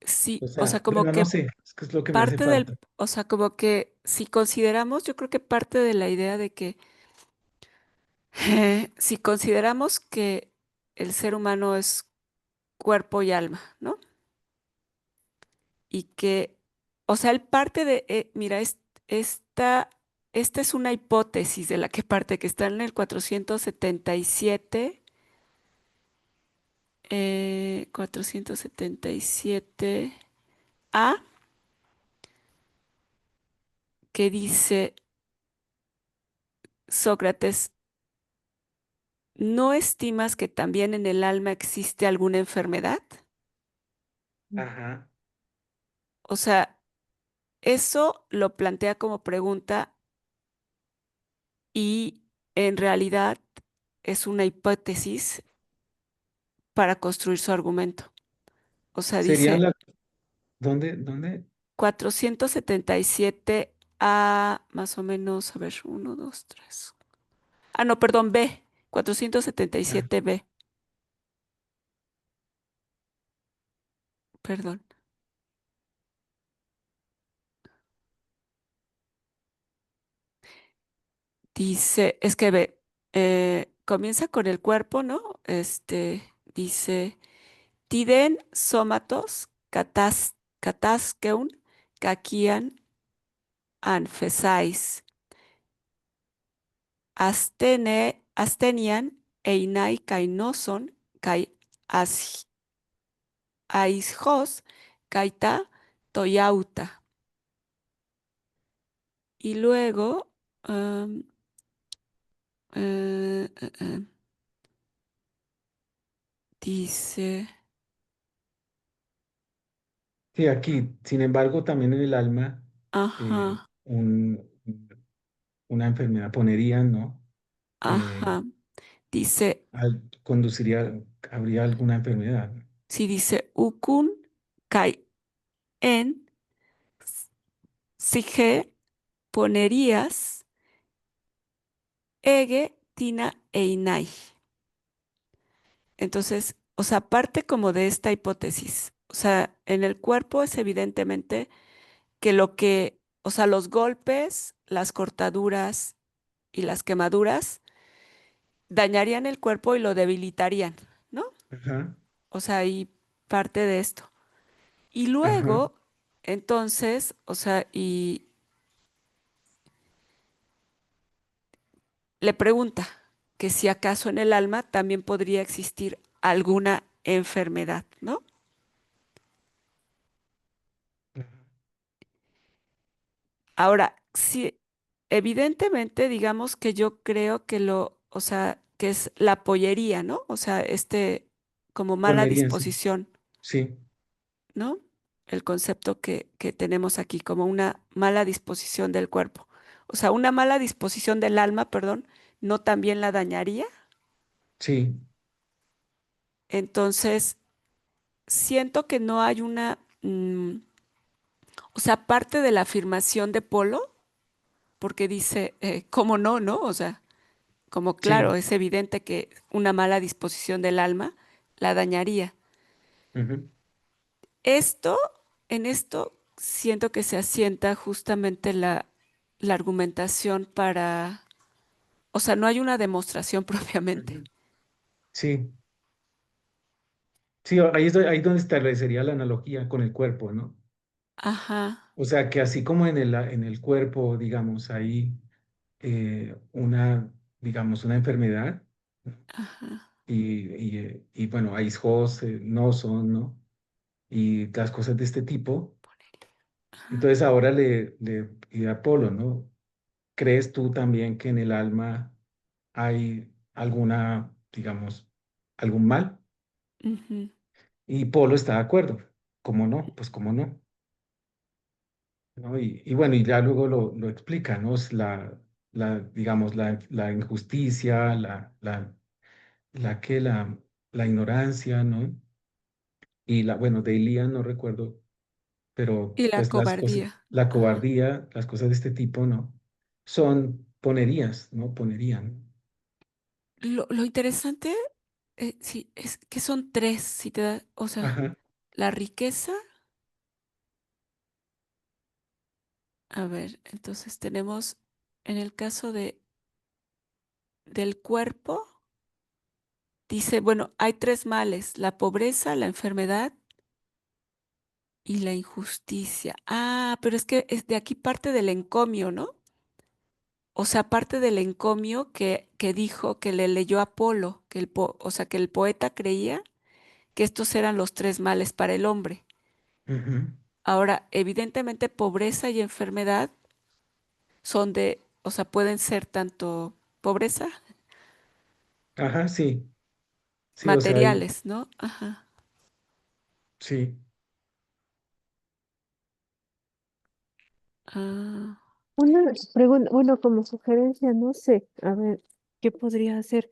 Sí, O o sea, sea, como bueno, no que sé, es que es lo que me hace parte del, falta. o sea, como que si consideramos, yo creo que parte de la idea de que si consideramos que el ser humano es cuerpo y alma, ¿no? Y que, o sea, él parte de, mira, esta, esta es una hipótesis de la que parte, que está en el 477, 477A, que dice Sócrates, ¿no estimas que también en el alma existe alguna enfermedad? Ajá. O sea, eso lo plantea como pregunta y en realidad es una hipótesis para construir su argumento. O sea, Serían dice la... ¿Dónde? ¿Dónde? 477 a más o menos, a ver, uno, 2, 3. Ah, no, perdón, B, Ah, 477B, perdón. Dice, es que B, comienza con el cuerpo, ¿no? Dice, Tiden somatos kataskeun kakian anfesais astenian einai kainoson kai as- aishos kaita toyauta. Y luego am, eh, eh, eh, dice, sí, aquí, sin embargo, también en el alma, eh, ajá, un- una enfermedad ponería, ¿no? Eh, ajá, dice, conduciría, habría alguna enfermedad. si dice ukun kai en sige ponerías ege tina einai. Entonces, o sea, parte como de esta hipótesis. O sea, en el cuerpo es evidentemente que lo que, o sea, los golpes, las cortaduras y las quemaduras dañarían el cuerpo y lo debilitarían, ¿no? Ajá, O sea, y parte de esto. Y ajá. luego, entonces, o sea, y le pregunta que si acaso en el alma también podría existir alguna enfermedad, ¿no? Ahora, sí, evidentemente, digamos que yo creo que o sea, que es la pollería, ¿no? O sea, como mala Ponería, sí. disposición, Sí, ¿no? El concepto que tenemos aquí, como una mala disposición del cuerpo. O sea, una mala disposición del alma, perdón, ¿no también la dañaría? sí. Entonces, siento que no hay o sea, parte de la afirmación de Polo, porque dice, ¿cómo no, no? O sea, como claro, Sí. es evidente que una mala disposición del alma la dañaría. Ujú. Esto, en esto, siento que se asienta justamente la argumentación para, o sea, no hay una demostración propiamente. Ujú. Sí, sí, ahí es donde establecería la analogía con el cuerpo, ¿no? Ajá, O sea, que así como en el cuerpo, digamos, hay una, digamos, una enfermedad ajá, y bueno, hay HOS, no son, ¿no? Y las cosas de este tipo. ajá. Entonces ahora le pide a Apolo, ¿no? ¿Crees tú también que en el alma hay alguna, digamos, algún mal? Ujú. Y Polo está de acuerdo. ¿Cómo no? Pues cómo no. ¿no? Y bueno, y ya luego lo explica, ¿no? Es digamos, la injusticia, la ignorancia, ¿no? Y bueno, de Ilías no recuerdo, pero Y la pues las cosas, cobardía. la Ajá. cobardía, las cosas de este tipo, ¿no? Son ponerías, ¿no? Ponerían. Lo interesante, sí, es que son tres, si te da, o sea, Ajá, la riqueza, a ver, entonces tenemos en el caso del cuerpo, dice, bueno, hay tres males, la pobreza, la enfermedad y la injusticia. Ah, pero es que es de aquí parte del encomio, ¿no? O sea, parte del encomio que dijo que le leyó Apolo, o sea, que el poeta creía que estos eran los tres males para el hombre. ujú. Ahora, evidentemente, pobreza y enfermedad son o sea, pueden ser tanto pobreza, Ajá, sí, sí, o sea, materiales, ¿no? Ajá. sí, Ah, Una pregunta, bueno, como sugerencia, no sé, a ver, ¿qué podría hacer?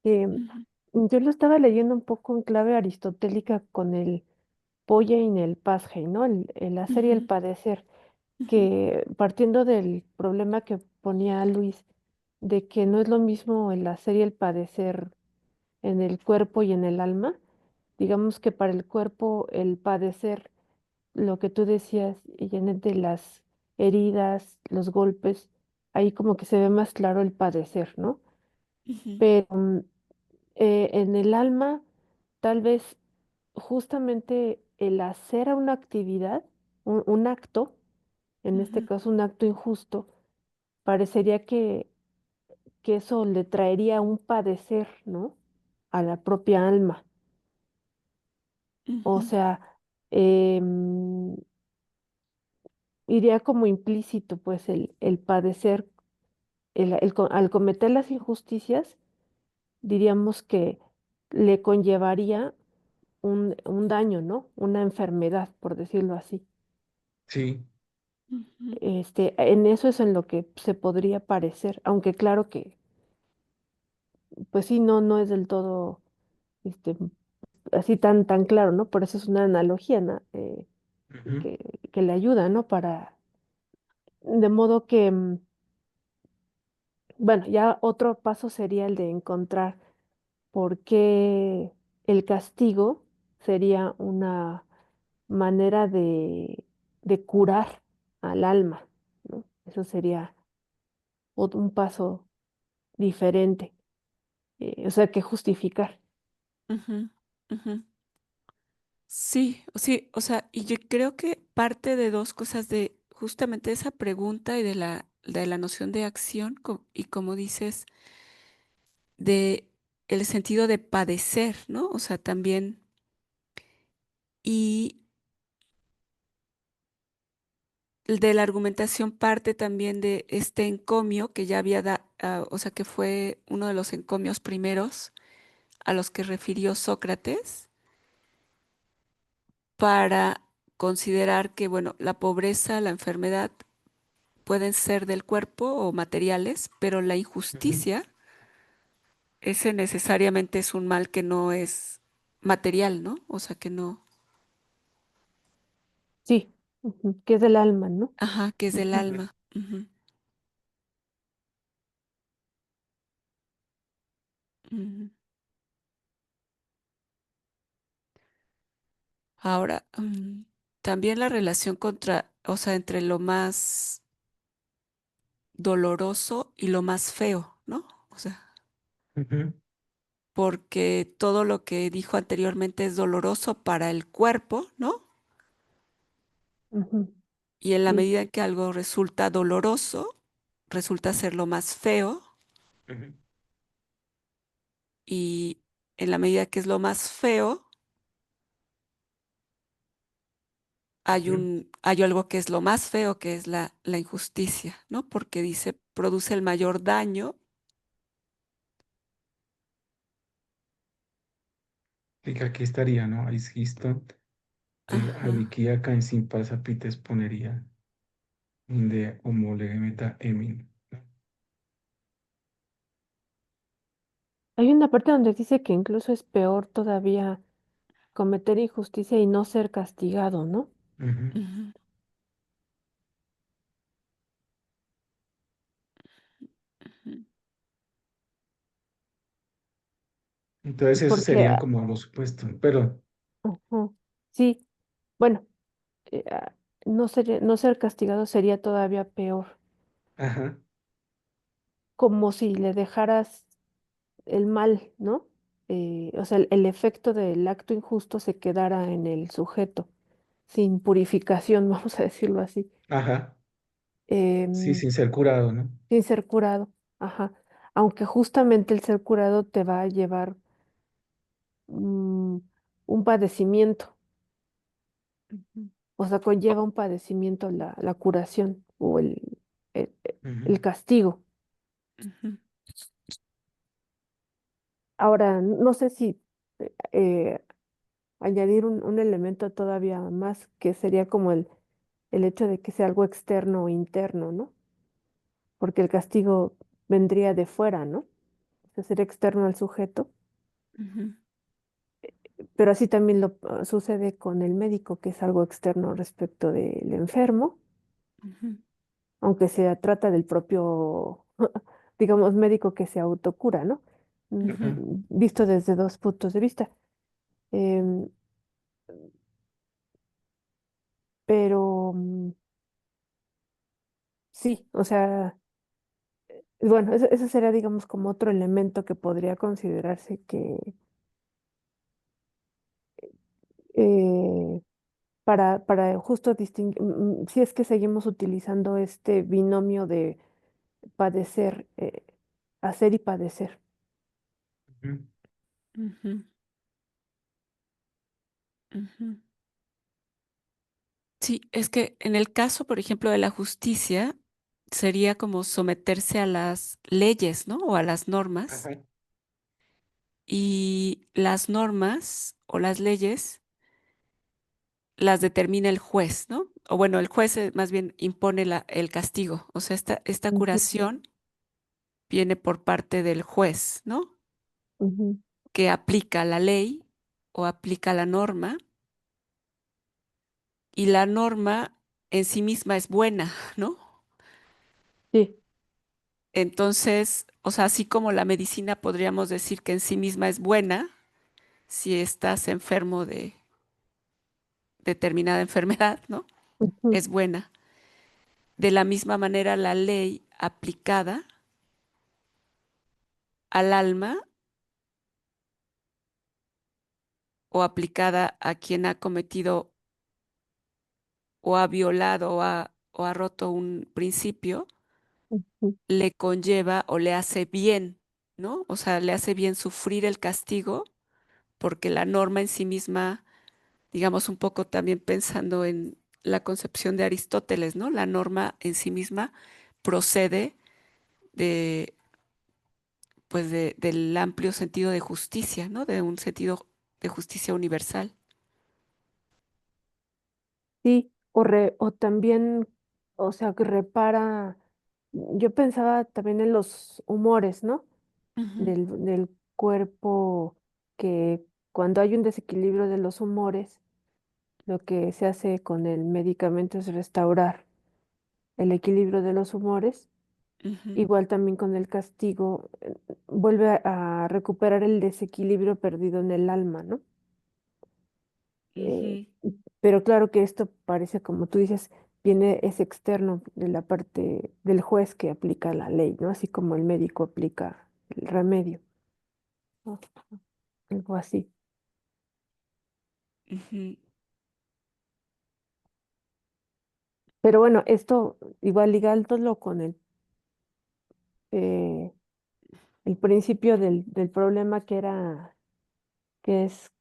Em, ujú, yo lo estaba leyendo un poco en clave aristotélica con el Poye y el Pasgey, ¿no? El hacer y el ujú, padecer, ujú, que partiendo del problema que ponía Luis, de que no es lo mismo el hacer y el padecer en el cuerpo y en el alma, digamos que para el cuerpo el padecer, lo que tú decías, Janet, de las heridas, los golpes, ahí como que se ve más claro el padecer, ¿no? ujú, Pero en el alma, tal vez justamente el hacer a una actividad, un acto, en este ujú, caso un acto injusto, parecería que eso le traería un padecer, ¿no? A la propia alma. O ujú, sea, em, iría como implícito, pues, el padecer, al cometer las injusticias, diríamos que le conllevaría un daño, ¿no? Una enfermedad, por decirlo así. sí, ujú, En eso es en lo que se podría parecer, aunque claro que, pues sí, no es del todo, este, así tan claro, ¿no? Por eso es una analogía, ¿no? ujú, Que le ayuda, ¿no? De modo que, bueno, ya otro paso sería el de encontrar por qué el castigo sería una manera de curar al alma, ¿no? Eso sería un paso diferente, o sea, que justificar. ujú, ujú. Sí, sí, o sea, y yo creo que parte de dos cosas de justamente esa pregunta y de la noción de acción y como dices, de el sentido de padecer, ¿no? O sea, también, y de la argumentación parte también de este encomio que ya o sea, que fue uno de los encomios primeros a los que refirió Sócrates para considerar que, bueno, la pobreza, la enfermedad pueden ser del cuerpo o materiales, pero la ujú. injusticia, ese necesariamente es un mal que no es material, ¿no? O sea, que no, Sí, ujú, que es del alma, ¿no? ajá, que es del Ujú. alma. Ujú, ujú. Ahora, también la relación o sea, entre lo más doloroso y lo más feo, ¿no? O sea, Ujú, porque todo lo que dijo anteriormente es doloroso para el cuerpo, ¿no? Ujú, Y en la sí, medida en que algo resulta doloroso, resulta ser lo más feo, ujú, y en la medida que es lo más feo, ujú. hay algo que es lo más feo, que es la injusticia, ¿no? Porque dice, produce el mayor daño. Y que aquí estaría, ¿no? Aiskisto, Ajá, aliquia caen sin pasapites ponería. de homolegemeta emin. Hay una parte donde dice que incluso es peor todavía cometer injusticia y no ser castigado, ¿no? Ujú. Ujú, ujú, Entonces esos Porque, serían como los supuestos, pero, ujú, sí, bueno, no ser castigado sería todavía peor, ajá, como si le dejaras el mal, ¿no? O sea, el efecto del acto injusto se quedara en el sujeto, sin purificación, vamos a decirlo así, ajá, sí, em, sin ser curado, ¿no? sin ser curado, ajá. Aunque justamente el ser curado te va a llevar mm, un padecimiento, ujú, o sea, conlleva un padecimiento la curación o el, Ujú. el castigo. ujú, Ahora, no sé si eh, añadir un elemento todavía más, que sería como el hecho de que sea algo externo o interno, ¿no? Porque el castigo vendría de fuera, ¿no? O sea, sería externo al sujeto, ujú, pero así también sucede con el médico, que es algo externo respecto del enfermo, ujú, aunque se trata del propio, digamos, médico que se autocura, ¿no? ujú, Visto desde dos puntos de vista. Em, pero sí, o sea, bueno, ese sería, digamos, como otro elemento que podría considerarse que eh, para justo distinguir, si es que seguimos utilizando este binomio de padecer, hacer y padecer. Ujú. ujú, ujú. Sí, es que en el caso, por ejemplo, de la justicia, sería como someterse a las leyes, ¿no? O a las normas. Ajá, Y las normas o las leyes las determina el juez, ¿no? O bueno, el juez más bien impone el castigo. O sea, esta Ujú, curación viene por parte del juez, ¿no? ujú. Que aplica la ley o aplica la norma, y la norma en sí misma es buena, ¿no? Sí. Entonces, o sea, así como la medicina podríamos decir que en sí misma es buena, si estás enfermo de determinada enfermedad, ¿no? Ujú, Es buena. De la misma manera, la ley aplicada al alma o aplicada a quien ha cometido o ha violado o ha roto un principio, ujú. le conlleva o le hace bien, ¿no? O sea, le hace bien sufrir el castigo porque la norma en sí misma, digamos un poco también pensando en la concepción de Aristóteles, ¿no? La norma en sí misma procede de, pues del amplio sentido de justicia, ¿no? De un sentido de justicia universal. Sí, o también, o sea, que repara, yo pensaba también en los humores, ¿no? Ujú, Del cuerpo, que cuando hay un desequilibrio de los humores, lo que se hace con el medicamento es restaurar el equilibrio de los humores. ujú, Igual también con el castigo, vuelve a recuperar el desequilibrio perdido en el alma, ¿no? Eh, ujú, pero claro que esto parece, como tú dices, es externo de la parte del juez que aplica la ley, ¿no? Así como el médico aplica el remedio, ¿no? Algo así. ujú. Pero bueno, esto igual ligándolo con eh, el principio del problema, que es,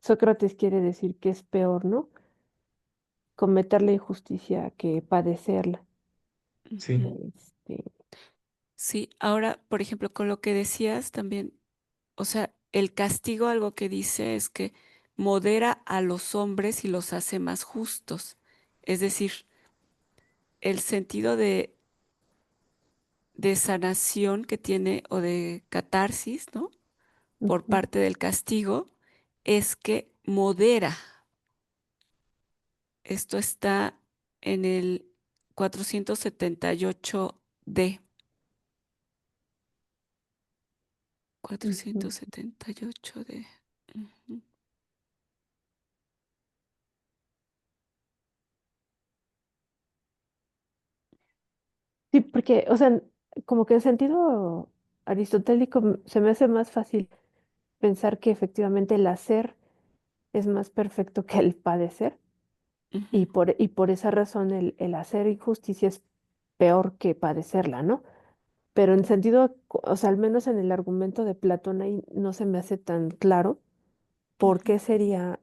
Sócrates quiere decir que es peor, ¿no? Cometer la injusticia que padecerla. sí, Ujú. Este, Sí, ahora, por ejemplo, con lo que decías también, o sea, el castigo algo que dice es que modera a los hombres y los hace más justos. Es decir, el sentido de sanación que tiene o de catarsis, ¿no? Por Ujú, parte del castigo es que modera. Esto está en el 478D. ujú. 478D. Ujú, Sí, porque, o sea, como que en sentido aristotélico se me hace más fácil pensar que efectivamente el hacer es más perfecto que el padecer ujú, y por esa razón el hacer injusticia es peor que padecerla, ¿no? Pero en sentido, o sea, al menos en el argumento de Platón ahí no se me hace tan claro por ujú. qué sería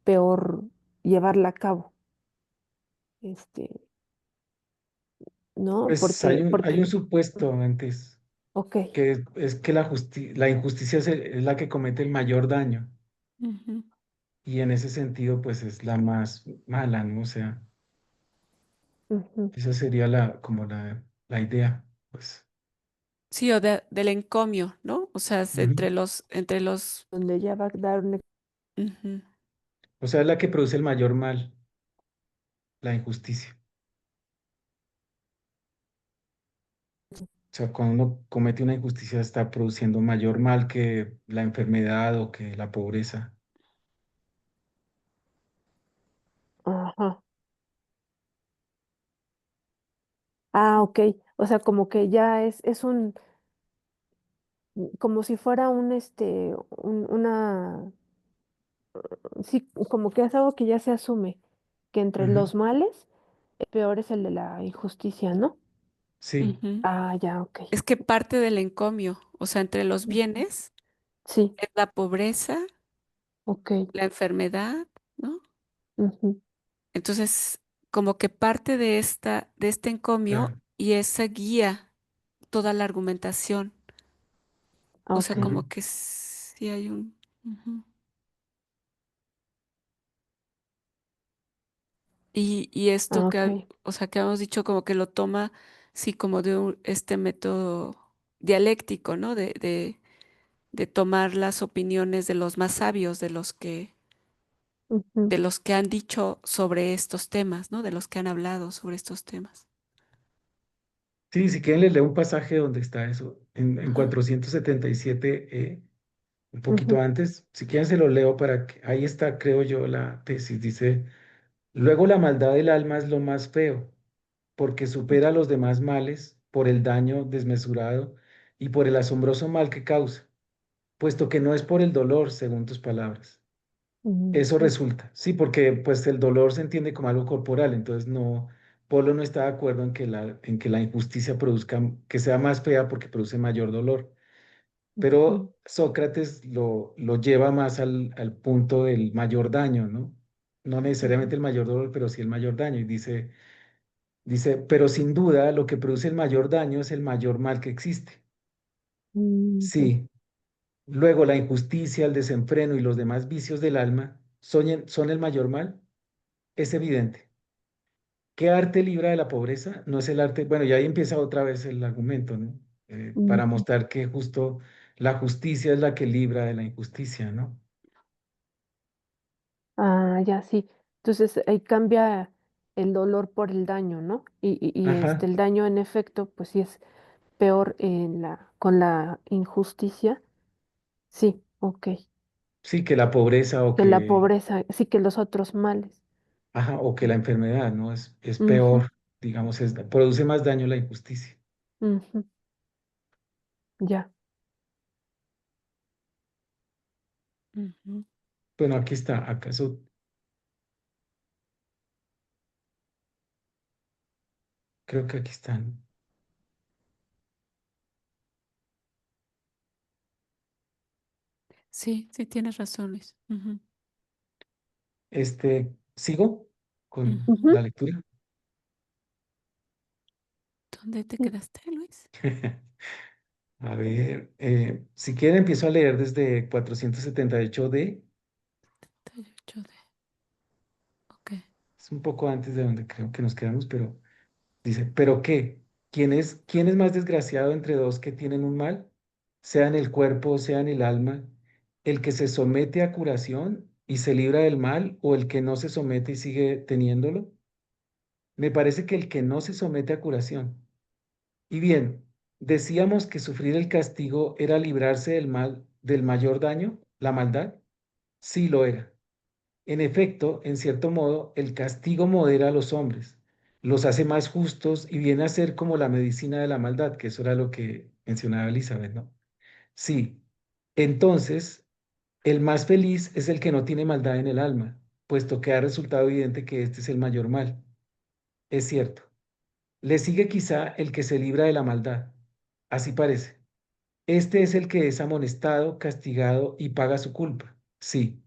peor llevarla a cabo, este, ¿no? Pues hay un Porque, supuesto antes, ok, que es que la injusticia es la que comete el mayor daño. Ujú. Y en ese sentido, pues es la más mala, ¿no? O sea, ujú, esa sería como la idea, pues. Sí, o del encomio, ¿no? O sea, es Ujú. entre los, donde ella va a dar un ujú, O sea, es la que produce el mayor mal, la injusticia. O sea, cuando uno comete una injusticia está produciendo mayor mal que la enfermedad o que la pobreza. Ajá. Ah, ok. O sea, como que ya es como si fuera sí, como que es algo que ya se asume, que entre Ujú. los males, el peor es el de la injusticia, ¿no? Sí, ujú. Ah, ya, ok. Es que parte del encomio, o sea, entre los Ujú. bienes, Sí, es la pobreza, ok. la enfermedad, ¿no? Ujú, Entonces, como que parte de este encomio claro. y esa guía toda la argumentación. O sea, ok. Ujú. como que sí hay un... Ujú. Y esto Ah, que, ok. o sea, que hemos dicho como que lo toma, sí, como de este método dialéctico, ¿no? De tomar las opiniones de los más sabios, Ujú, de los que han dicho sobre estos temas, ¿no? De los que han hablado sobre estos temas. Sí, si quieren les leo un pasaje donde está eso, en Ajá. 477, un poquito ujú, antes. Si quieren se lo leo para que, ahí está, creo yo, la tesis. Dice, luego la maldad del alma es lo más feo, porque supera los demás males por el daño desmesurado y por el asombroso mal que causa, puesto que no es por el dolor, según tus palabras. Eso ujú, resulta, sí, porque pues el dolor se entiende como algo corporal, entonces no, Polo no está de acuerdo en que la injusticia produzca, que sea más fea porque produce mayor dolor, ujú, pero Sócrates lo lleva más al punto del mayor daño, ¿no? No Ujú, necesariamente el mayor dolor, pero sí el mayor daño, y dice, pero sin duda lo que produce el mayor daño es el mayor mal que existe. ujú, Sí, luego la injusticia, el desenfreno y los demás vicios del alma son el mayor mal, es evidente. ¿Qué arte libra de la pobreza? No es el arte, bueno, y ahí empieza otra vez el argumento, ¿no? Para ujú. mostrar que justo la justicia es la que libra de la injusticia, ¿no? Ah, ya, sí. Entonces ahí cambia el dolor por el daño, ¿no? Ajá, El daño en efecto, pues sí es peor con la injusticia. Sí, ok. sí, que la pobreza Que la pobreza, sí que los otros males. ajá, o que la enfermedad, ¿no? Es Ujú, peor, digamos, produce más daño la injusticia. ujú, ya. ujú. Bueno, aquí está, ¿acaso? Creo que aquí están. Sí, sí, tienes razón, Luis. Ujú, ¿Sigo con ujú. la Ujú, lectura? ¿Dónde te sí, quedaste, Luis? A ver, si quieren empiezo a leer desde 478D. 38 de... Ok. Es un poco antes de donde creo que nos quedamos, pero dice, ¿pero qué? ¿Quién es más desgraciado entre dos que tienen un mal? Sea en el cuerpo o sea en el alma, el que se somete a curación y se libra del mal o el que no se somete y sigue teniéndolo. Me parece que el que no se somete a curación. Y bien, decíamos que sufrir el castigo era librarse del mal, del mayor daño, la maldad. Sí lo era. En efecto, en cierto modo, el castigo modera a los hombres, los hace más justos y viene a ser como la medicina de la maldad, que eso era lo que mencionaba Elizabeth, ¿no? Sí. Entonces, el más feliz es el que no tiene maldad en el alma, puesto que ha resultado evidente que este es el mayor mal. Es cierto. Le sigue quizá el que se libra de la maldad. Así parece. Este es el que es amonestado, castigado y paga su culpa. Sí.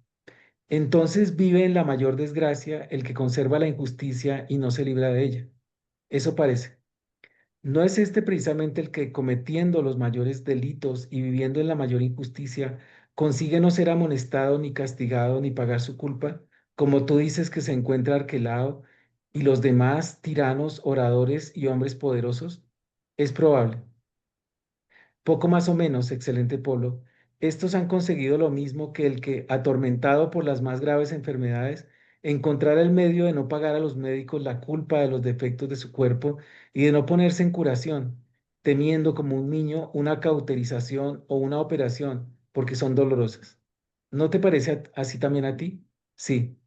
Entonces vive en la mayor desgracia el que conserva la injusticia y no se libra de ella. Eso parece. ¿No es este precisamente el que, cometiendo los mayores delitos y viviendo en la mayor injusticia, consigue no ser amonestado, ni castigado, ni pagar su culpa, como tú dices que se encuentra Arquelao y los demás tiranos, oradores y hombres poderosos? Es probable. Poco más o menos, excelente Polo. Estos han conseguido lo mismo que el que, atormentado por las más graves enfermedades, encontrara el medio de no pagar a los médicos la culpa de los defectos de su cuerpo y de no ponerse en curación, temiendo como un niño una cauterización o una operación, porque son dolorosas. ¿No te parece así también a ti? Sí,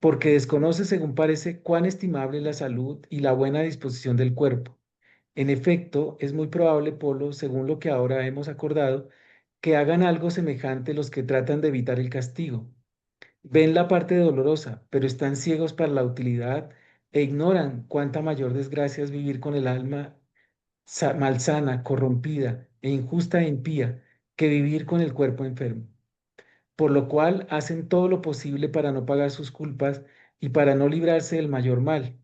porque desconoce, según parece, cuán estimable es la salud y la buena disposición del cuerpo. En efecto, es muy probable, Polo, según lo que ahora hemos acordado, que hagan algo semejante los que tratan de evitar el castigo. Ven la parte dolorosa, pero están ciegos para la utilidad e ignoran cuánta mayor desgracia es vivir con el alma malsana, corrompida e injusta e impía que vivir con el cuerpo enfermo. Por lo cual hacen todo lo posible para no pagar sus culpas y para no librarse del mayor mal,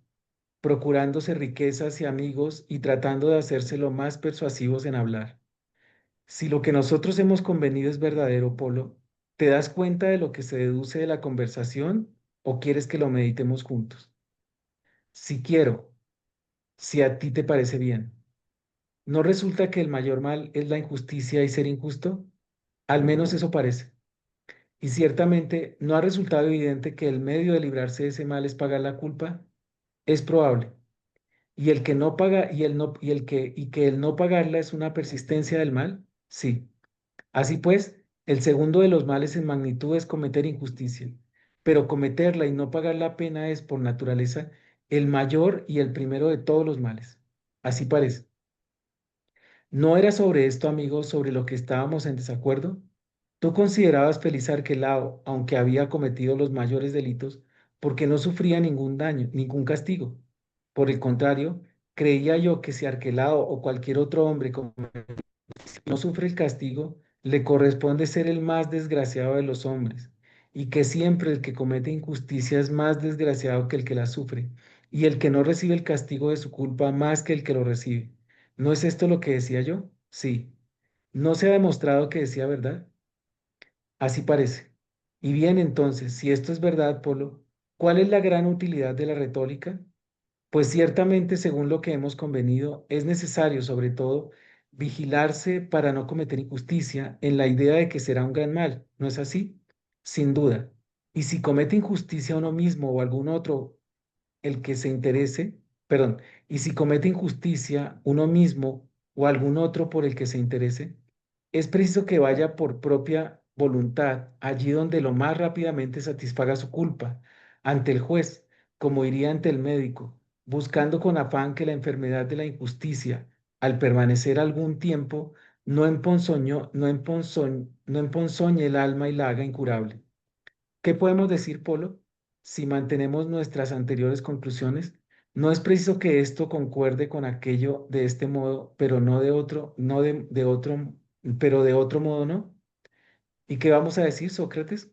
procurándose riquezas y amigos y tratando de hacerse lo más persuasivos en hablar. Si lo que nosotros hemos convenido es verdadero, Polo, ¿te das cuenta de lo que se deduce de la conversación o quieres que lo meditemos juntos? Si quiero, si a ti te parece bien. ¿No resulta que el mayor mal es la injusticia y ser injusto? Al menos eso parece. Y ciertamente no ha resultado evidente que el medio de librarse de ese mal es pagar la culpa. Es probable. Y el que no paga y el no y el que el no pagarla es una persistencia del mal, sí. Así pues, el segundo de los males en magnitud es cometer injusticia, pero cometerla y no pagar la pena es por naturaleza el mayor y el primero de todos los males. Así parece. ¿No era sobre esto, amigos, sobre lo que estábamos en desacuerdo? Tú considerabas feliz a Arquelao, aunque había cometido los mayores delitos, porque no sufría ningún daño, ningún castigo. Por el contrario, creía yo que si Arquelao o cualquier otro hombre no sufre el castigo, le corresponde ser el más desgraciado de los hombres, y que siempre el que comete injusticia es más desgraciado que el que la sufre, y el que no recibe el castigo de su culpa más que el que lo recibe. ¿No es esto lo que decía yo? Sí. ¿No se ha demostrado que decía verdad? Así parece. Y bien, entonces, si esto es verdad, Polo, ¿cuál es la gran utilidad de la retórica? Pues ciertamente, según lo que hemos convenido, es necesario, sobre todo, vigilarse para no cometer injusticia en la idea de que será un gran mal, ¿no es así? Sin duda. Y si comete injusticia a uno mismo o algún otro, el que se interese, perdón, y si comete injusticia uno mismo o algún otro por el que se interese, es preciso que vaya por propia voluntad allí donde lo más rápidamente satisfaga su culpa, ante el juez, como iría ante el médico, buscando con afán que la enfermedad de la injusticia, al permanecer algún tiempo, no emponzoñe el alma y la haga incurable. ¿Qué podemos decir, Polo? Si mantenemos nuestras anteriores conclusiones, no es preciso que esto concuerde con aquello de este modo, pero no de otro, no de otro, pero de otro modo no. ¿Y qué vamos a decir, Sócrates?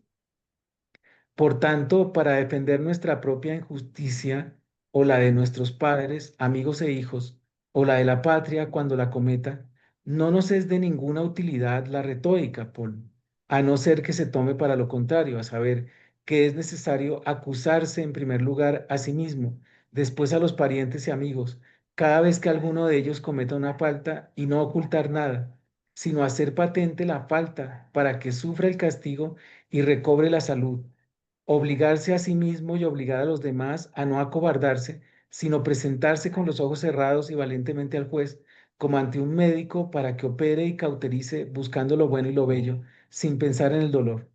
Por tanto, para defender nuestra propia injusticia o la de nuestros padres, amigos e hijos, o la de la patria cuando la cometa, no nos es de ninguna utilidad la retórica, Paul, a no ser que se tome para lo contrario, a saber, que es necesario acusarse en primer lugar a sí mismo, después a los parientes y amigos, cada vez que alguno de ellos cometa una falta y no ocultar nada, sino hacer patente la falta para que sufra el castigo y recobre la salud, obligarse a sí mismo y obligar a los demás a no acobardarse, sino presentarse con los ojos cerrados y valientemente al juez, como ante un médico para que opere y cauterice buscando lo bueno y lo bello, sin pensar en el dolor.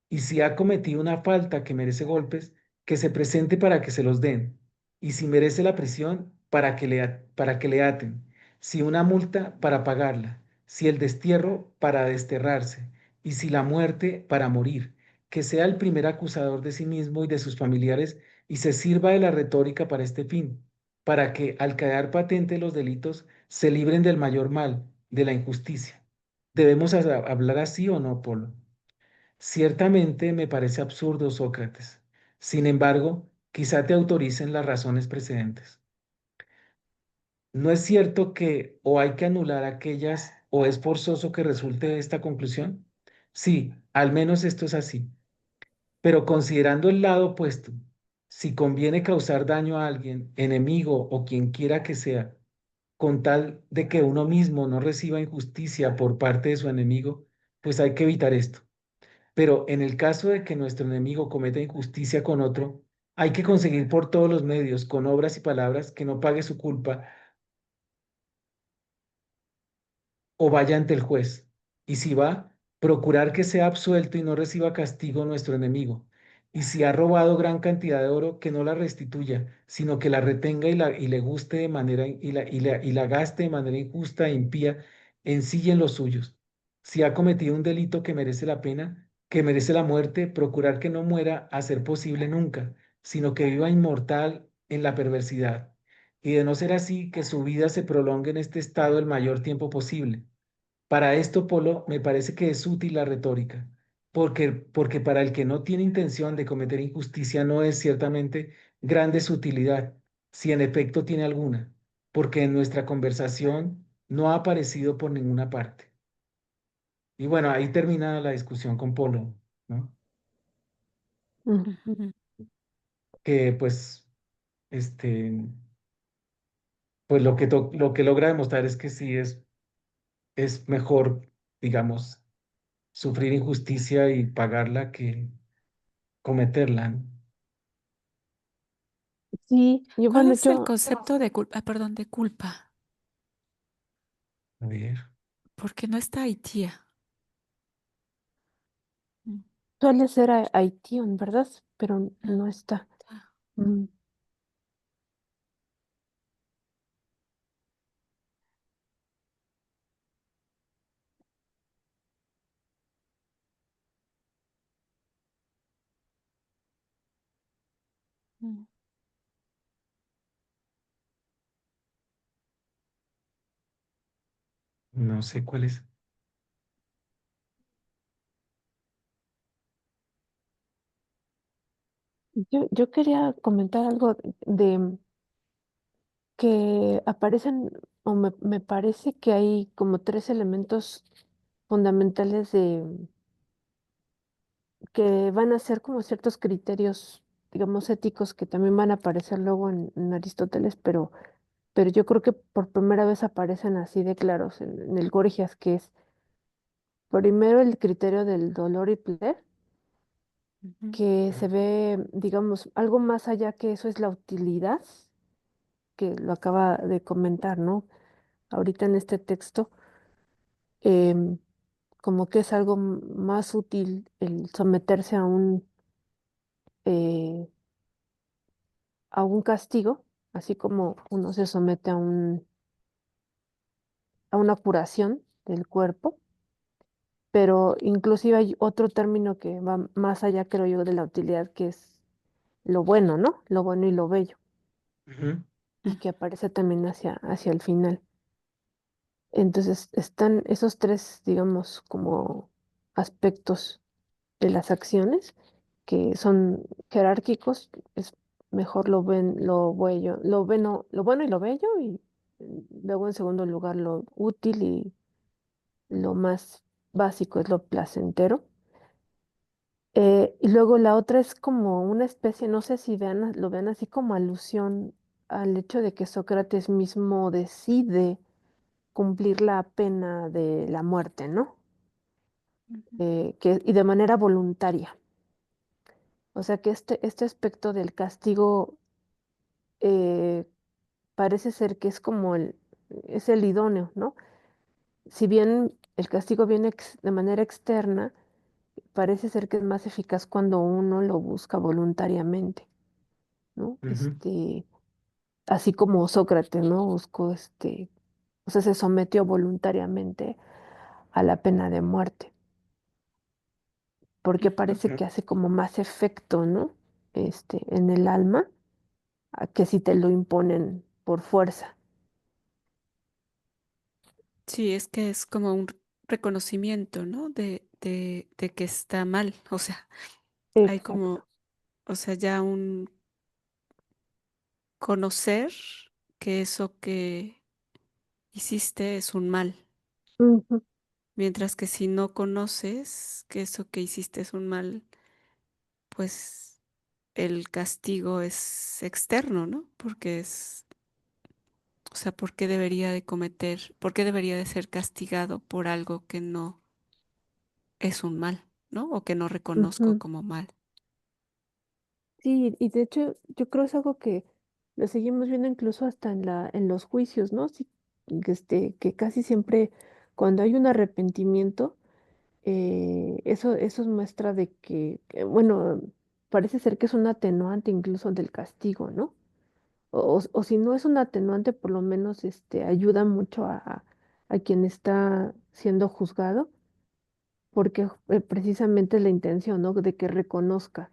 Y si ha cometido una falta que merece golpes, que se presente para que se los den. Y si merece la prisión, para que le aten. Si una multa, para pagarla. Si el destierro, para desterrarse. Y si la muerte, para morir. Que sea el primer acusador de sí mismo y de sus familiares y se sirva de la retórica para este fin, para que al quedar patente los delitos se libren del mayor mal, de la injusticia. ¿Debemos hablar así o no, Polo? Ciertamente me parece absurdo, Sócrates. Sin embargo, quizá te autoricen las razones precedentes. ¿No es cierto que o hay que anular aquellas o es forzoso que resulte de esta conclusión? Sí, al menos esto es así. Pero considerando el lado opuesto, si conviene causar daño a alguien, enemigo o quien quiera que sea, con tal de que uno mismo no reciba injusticia por parte de su enemigo, pues hay que evitar esto. Pero en el caso de que nuestro enemigo cometa injusticia con otro, hay que conseguir por todos los medios, con obras y palabras, que no pague su culpa o vaya ante el juez. Y si va, procurar que sea absuelto y no reciba castigo nuestro enemigo. Y si ha robado gran cantidad de oro, que no la restituya, sino que la retenga y le guste de manera y la gaste de manera injusta e impía en sí y en los suyos. Si ha cometido un delito que merece la pena, que merece la muerte, procurar que no muera a ser posible nunca, sino que viva inmortal en la perversidad. Y de no ser así, que su vida se prolongue en este estado el mayor tiempo posible. Para esto, Polo, me parece que es útil la retórica, porque para el que no tiene intención de cometer injusticia no es ciertamente grande su utilidad, si en efecto tiene alguna, porque en nuestra conversación no ha aparecido por ninguna parte. Y bueno, ahí termina la discusión con Polo, ¿no? Ujú. Ujú. Que pues, este, pues lo que logra demostrar es que sí es mejor, digamos, sufrir injusticia y pagarla que cometerla, ¿no? Sí, yo ¿Cuál bueno, es el yo concepto de culpa? Perdón, de culpa, A ver, porque no está Haití. suele ser Haití, ¿verdad? Pero no está. Mm, no sé cuál es. yo quería comentar algo de que aparecen, o me parece que hay como tres elementos fundamentales que van a ser como ciertos criterios, digamos, éticos que también van a aparecer luego en Aristóteles, pero yo creo que por primera vez aparecen así de claros en el Gorgias, que es primero el criterio del dolor y placer, Ujú. que se ve, digamos, algo más allá que eso es la utilidad, que lo acaba de comentar, ¿no? Ahorita en este texto, em, como que es algo más útil el someterse eh, a un castigo, así como uno se somete a una curación del cuerpo, pero inclusive hay otro término que va más allá, creo yo, de la utilidad, que es lo bueno, ¿no? Lo bueno y lo bello, Ujú. y que aparece también hacia el final. Entonces están esos tres, digamos, como aspectos de las acciones que son jerárquicos, es mejor lo bueno y lo bello, y luego en segundo lugar lo útil, y lo más básico es lo placentero. Y luego la otra es como una especie, no sé si vean, lo vean así como alusión al hecho de que Sócrates mismo decide cumplir la pena de la muerte, ¿no? Y de manera voluntaria. O sea que este aspecto del castigo eh, parece ser que es como es el idóneo, ¿no? Si bien el castigo viene de manera externa, parece ser que es más eficaz cuando uno lo busca voluntariamente, ¿no? Ujú. Así como Sócrates, ¿no? Buscó o sea, se sometió voluntariamente a la pena de muerte, porque parece que hace como más efecto, ¿no? En el alma, a que si te lo imponen por fuerza. Sí, es que es como un reconocimiento, ¿no? De que está mal. O sea, hay Exacto. como, o sea, ya un conocer que eso que hiciste es un mal. Ujú, Mientras que si no conoces que eso que hiciste es un mal, pues el castigo es externo, ¿no? Porque es, o sea, ¿por qué debería de cometer, por qué debería de ser castigado por algo que no es un mal, ¿no? O que no reconozco ujú. como mal. Sí, y de hecho yo creo es algo que lo seguimos viendo incluso hasta en los juicios, ¿no? Sí, que casi siempre cuando hay un arrepentimiento, eso es muestra de bueno, parece ser que es un atenuante incluso del castigo, ¿no? O si no es un atenuante, por lo menos ayuda mucho a quien está siendo juzgado, porque precisamente es la intención, ¿no? De que reconozca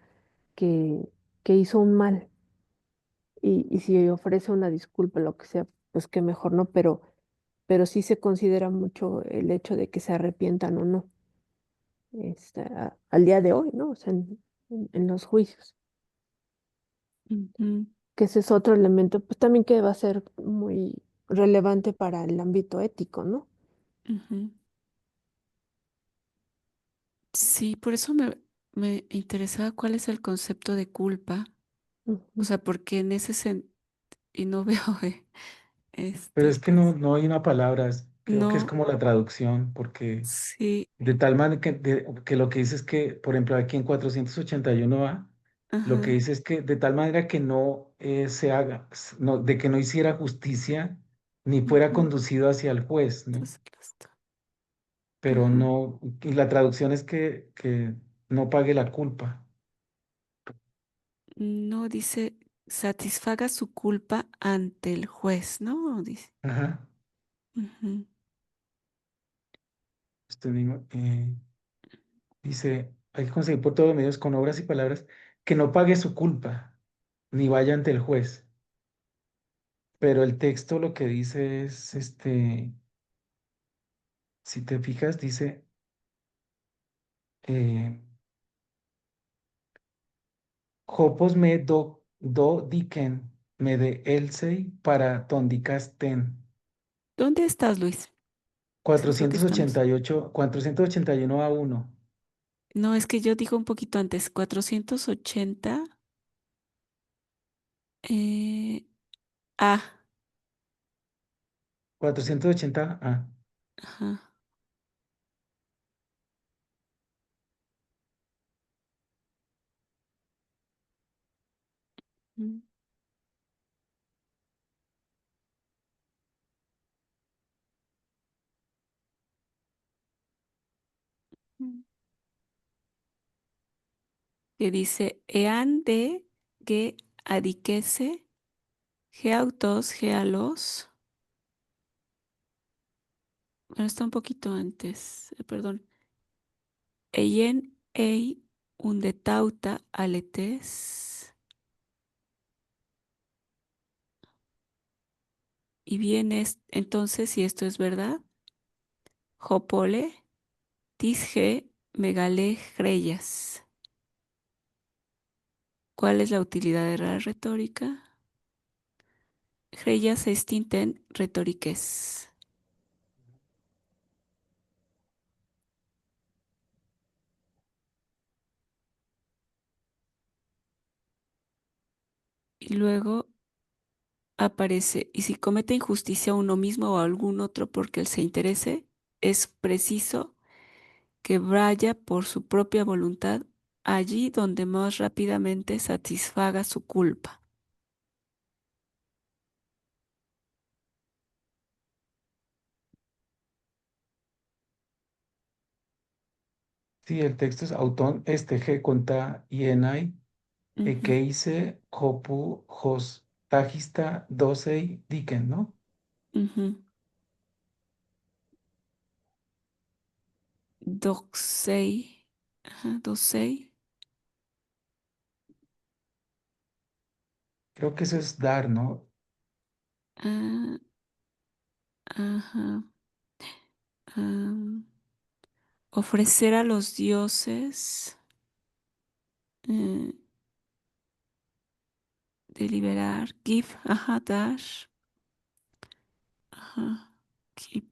que, que hizo un mal y si ofrece una disculpa, lo que sea, pues que mejor no, pero sí se considera mucho el hecho de que se arrepientan o no, al día de hoy, ¿no? O sea, en los juicios, Ujú, que ese es otro elemento, pues también que va a ser muy relevante para el ámbito ético, ¿no? ujú. Sí, por eso me interesaba cuál es el concepto de culpa. O Ujú, sea, porque en ese sentido, y no veo, Pero es que pues, no hay una palabra, creo que es no, como la traducción, porque sí, de tal manera que lo que dice es que, por ejemplo, aquí en 481A, lo que ajá. dice es que de tal manera que no se haga, no, de que no hiciera justicia ni fuera Ujú. conducido hacia el juez, ¿no? Entonces, Pero ajá. no, y la traducción es que no pague la culpa. No dice satisfaga su culpa ante el juez, ¿no? Dice. Ajá. Ujú, Este mismo, dice, hay que conseguir por todos los medios con obras y palabras que no pague su culpa, ni vaya ante el juez. Pero el texto lo que dice es, si te fijas, dice, eh, Hopos do diken me de elsei para tondicasten. ¿dónde estás, Luis? Sí, porque estamos. 488, 481 a 1. No, es que yo digo un poquito antes, 480. eh, ah, 480, ajá. Mm, mm. Que dice, ean de que adiquese, geautos, gealos. Bueno, está un poquito antes, perdón. Eyen ei undetauta aletes. Y viene entonces, si esto es verdad, Jopole, Tisge, Megale, Greyas. ¿Cuál es la utilidad de la retórica? Greyas extinten retoriques. Y luego aparece, y si comete injusticia a uno mismo o a algún otro porque él se interese, es preciso que vaya por su propia voluntad allí donde más rápidamente satisfaga su culpa. Sí, el texto es autón este G conta INI Ujú. Ekeise Hopu Jos Tagista Dosei Diken, ¿no? Ujú. Doxei. Ajá, doxei. Creo que eso es dar, ¿no? Ah, ajá. am, ofrecer a los dioses. eh, deliberar. Give. Ajá, dar. Ajá. Give.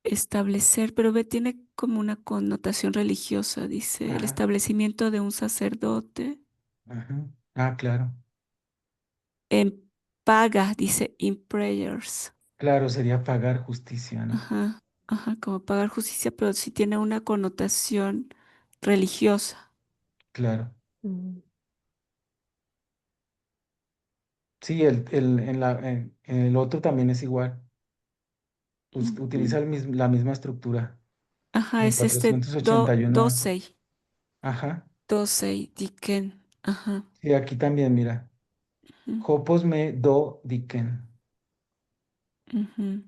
Establecer, pero ve, tiene como una connotación religiosa, dice, el Ajá, establecimiento de un sacerdote ajá. Ah, claro. en paga, dice, in prayers. Claro, sería pagar justicia, ¿no? Ajá, ajá, como pagar justicia, pero sí tiene una connotación religiosa. Claro. Mm. Sí, en el otro también es igual. Ujú. Utiliza la misma estructura. Ajá, En el es este 481. dosei, Ajá. dosei, diken. Ajá. Sí, aquí también, mira. Ujú, Hopos me do diken. ujú,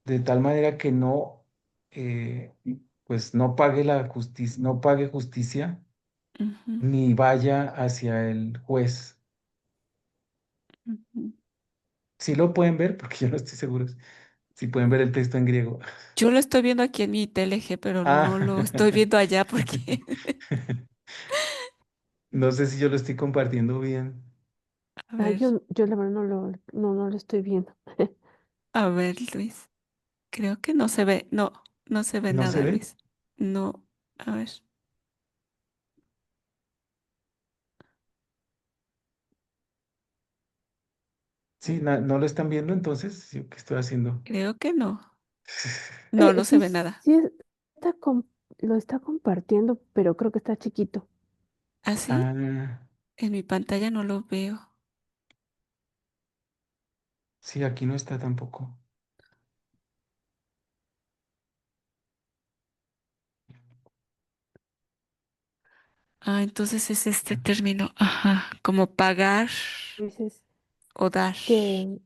De tal manera que no, eh, pues no pague la justicia, no pague justicia, ujú, ni vaya hacia el juez. ujú. Sí lo pueden ver, porque yo no estoy seguro si pueden ver el texto en griego. Yo lo estoy viendo aquí en mi TLG, pero Ah, no lo estoy viendo allá porque, no sé si yo lo estoy compartiendo bien. a Ah, ver, yo la verdad no lo estoy viendo. a ver, Luis. Creo que no se ve, no, no se ve ¿No se nada, ve? Luis. No, a ver, Sí, ¿no lo están viendo entonces? Sí, ¿qué estoy haciendo? creo que no. No, no se Sí, ve nada. sí lo está compartiendo, pero creo que está chiquito. ¿Así? Ah, En mi pantalla no lo veo. sí, aquí no está tampoco. Ah, entonces es este término, ajá, como pagar Dices o dar. que,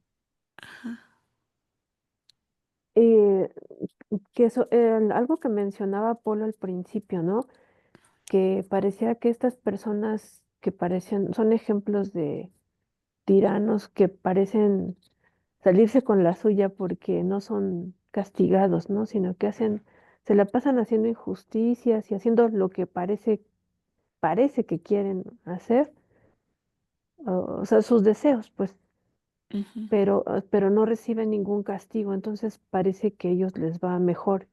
Ajá. eh, que eso, algo que mencionaba Polo al principio, ¿no? Que parecía que estas personas que parecían, son ejemplos de tiranos que parecen salirse con la suya porque no son castigados, ¿no? Sino que se la pasan haciendo injusticias y haciendo lo que parece que quieren hacer, o sea, sus deseos, pues, Ujú, pero no reciben ningún castigo, entonces parece que a ellos les va mejor.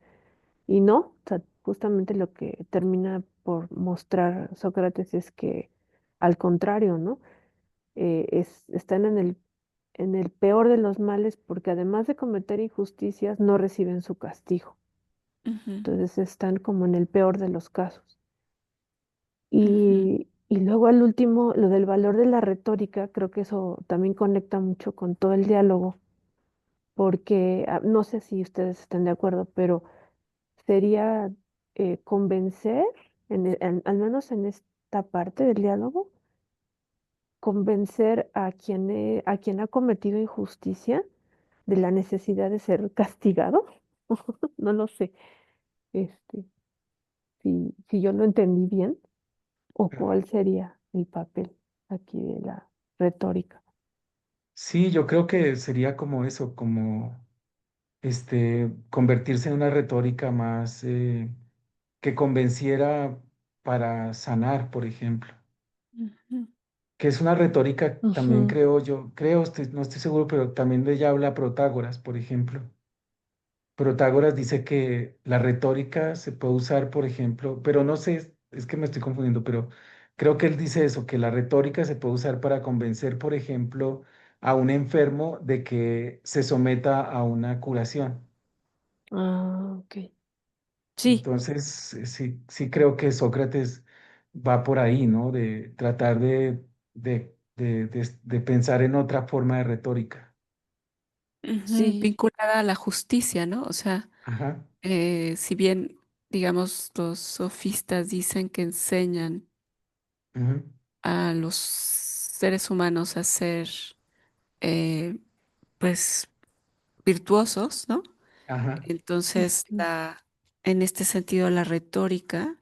Y no, o sea, justamente lo que termina por mostrar Sócrates es que al contrario, ¿no? Están en el peor de los males porque además de cometer injusticias, no reciben su castigo. ujú, Entonces están como en el peor de los casos. ujú, Y luego al último, lo del valor de la retórica, creo que eso también conecta mucho con todo el diálogo, porque no sé si ustedes están de acuerdo, pero sería convencer, al menos en esta parte del diálogo, convencer a quien ha cometido injusticia de la necesidad de ser castigado. No lo sé, este, si yo lo entendí bien, o cuál sería el papel aquí de la retórica. Sí, yo creo que sería como eso, como convertirse en una retórica más que convenciera para sanar, por ejemplo. ujú, Que es una retórica, también Ujú, creo yo, creo, no estoy seguro, pero también de ella habla Protágoras, por ejemplo. Protágoras dice que la retórica se puede usar, por ejemplo, pero no sé, es que me estoy confundiendo, pero creo que él dice eso, que la retórica se puede usar para convencer, por ejemplo, a un enfermo de que se someta a una curación. Ah, ok. Sí, Entonces, sí, sí creo que Sócrates va por ahí, ¿no? De tratar de pensar en otra forma de retórica. Ujú, sí. vinculada a la justicia, ¿no? O sea, Ajá, si bien, digamos, los sofistas dicen que enseñan ujú, a los seres humanos a ser, eh, pues, virtuosos, ¿no? ajá, Entonces, Ujú, en este sentido, la retórica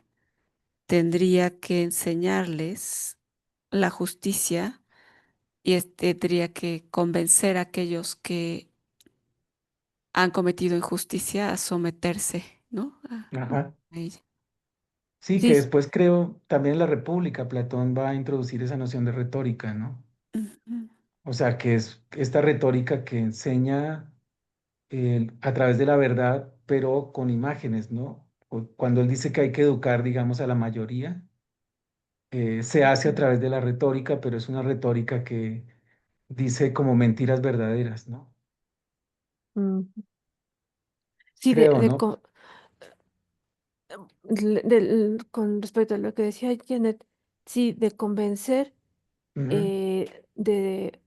tendría que enseñarles la justicia y tendría que convencer a aquellos que han cometido injusticia a someterse, ¿no? ajá. A ella. Sí, que sí, después creo también en la República Platón va a introducir esa noción de retórica, ¿no? Ujú, O sea, que es esta retórica que enseña a través de la verdad, pero con imágenes, ¿no? Cuando él dice que hay que educar, digamos, a la mayoría, se hace a ujú, través de la retórica, pero es una retórica que dice como mentiras verdaderas, ¿no? ujú. Sí, Creo, ¿no? con respecto a lo que decía Janet, sí, de convencer Ujú, de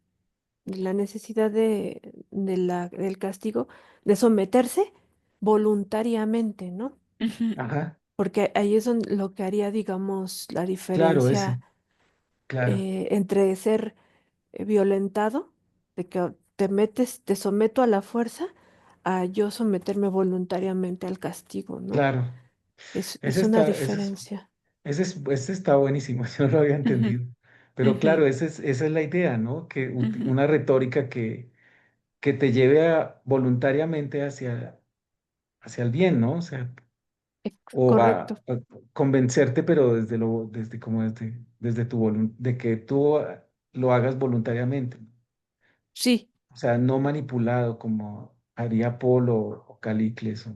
la necesidad del castigo, de someterse voluntariamente, ¿no? ujú, ajá, Porque ahí es lo que haría, digamos, la claro, diferencia ese, claro, entre ser violentado, de que te metes, te someto a la fuerza, a yo someterme voluntariamente al castigo, ¿no? claro. Es una Ese diferencia. ese está buenísimo, yo no lo había ujú, entendido. Pero ujú, claro, esa es la idea, ¿no? Que ujú, una retórica que te lleve voluntariamente hacia el bien, ¿no? O sea, o Correcto. a convencerte, pero desde tu voluntad, de que tú lo hagas voluntariamente. Sí, O sea, no manipulado como haría Apolo o Calicles.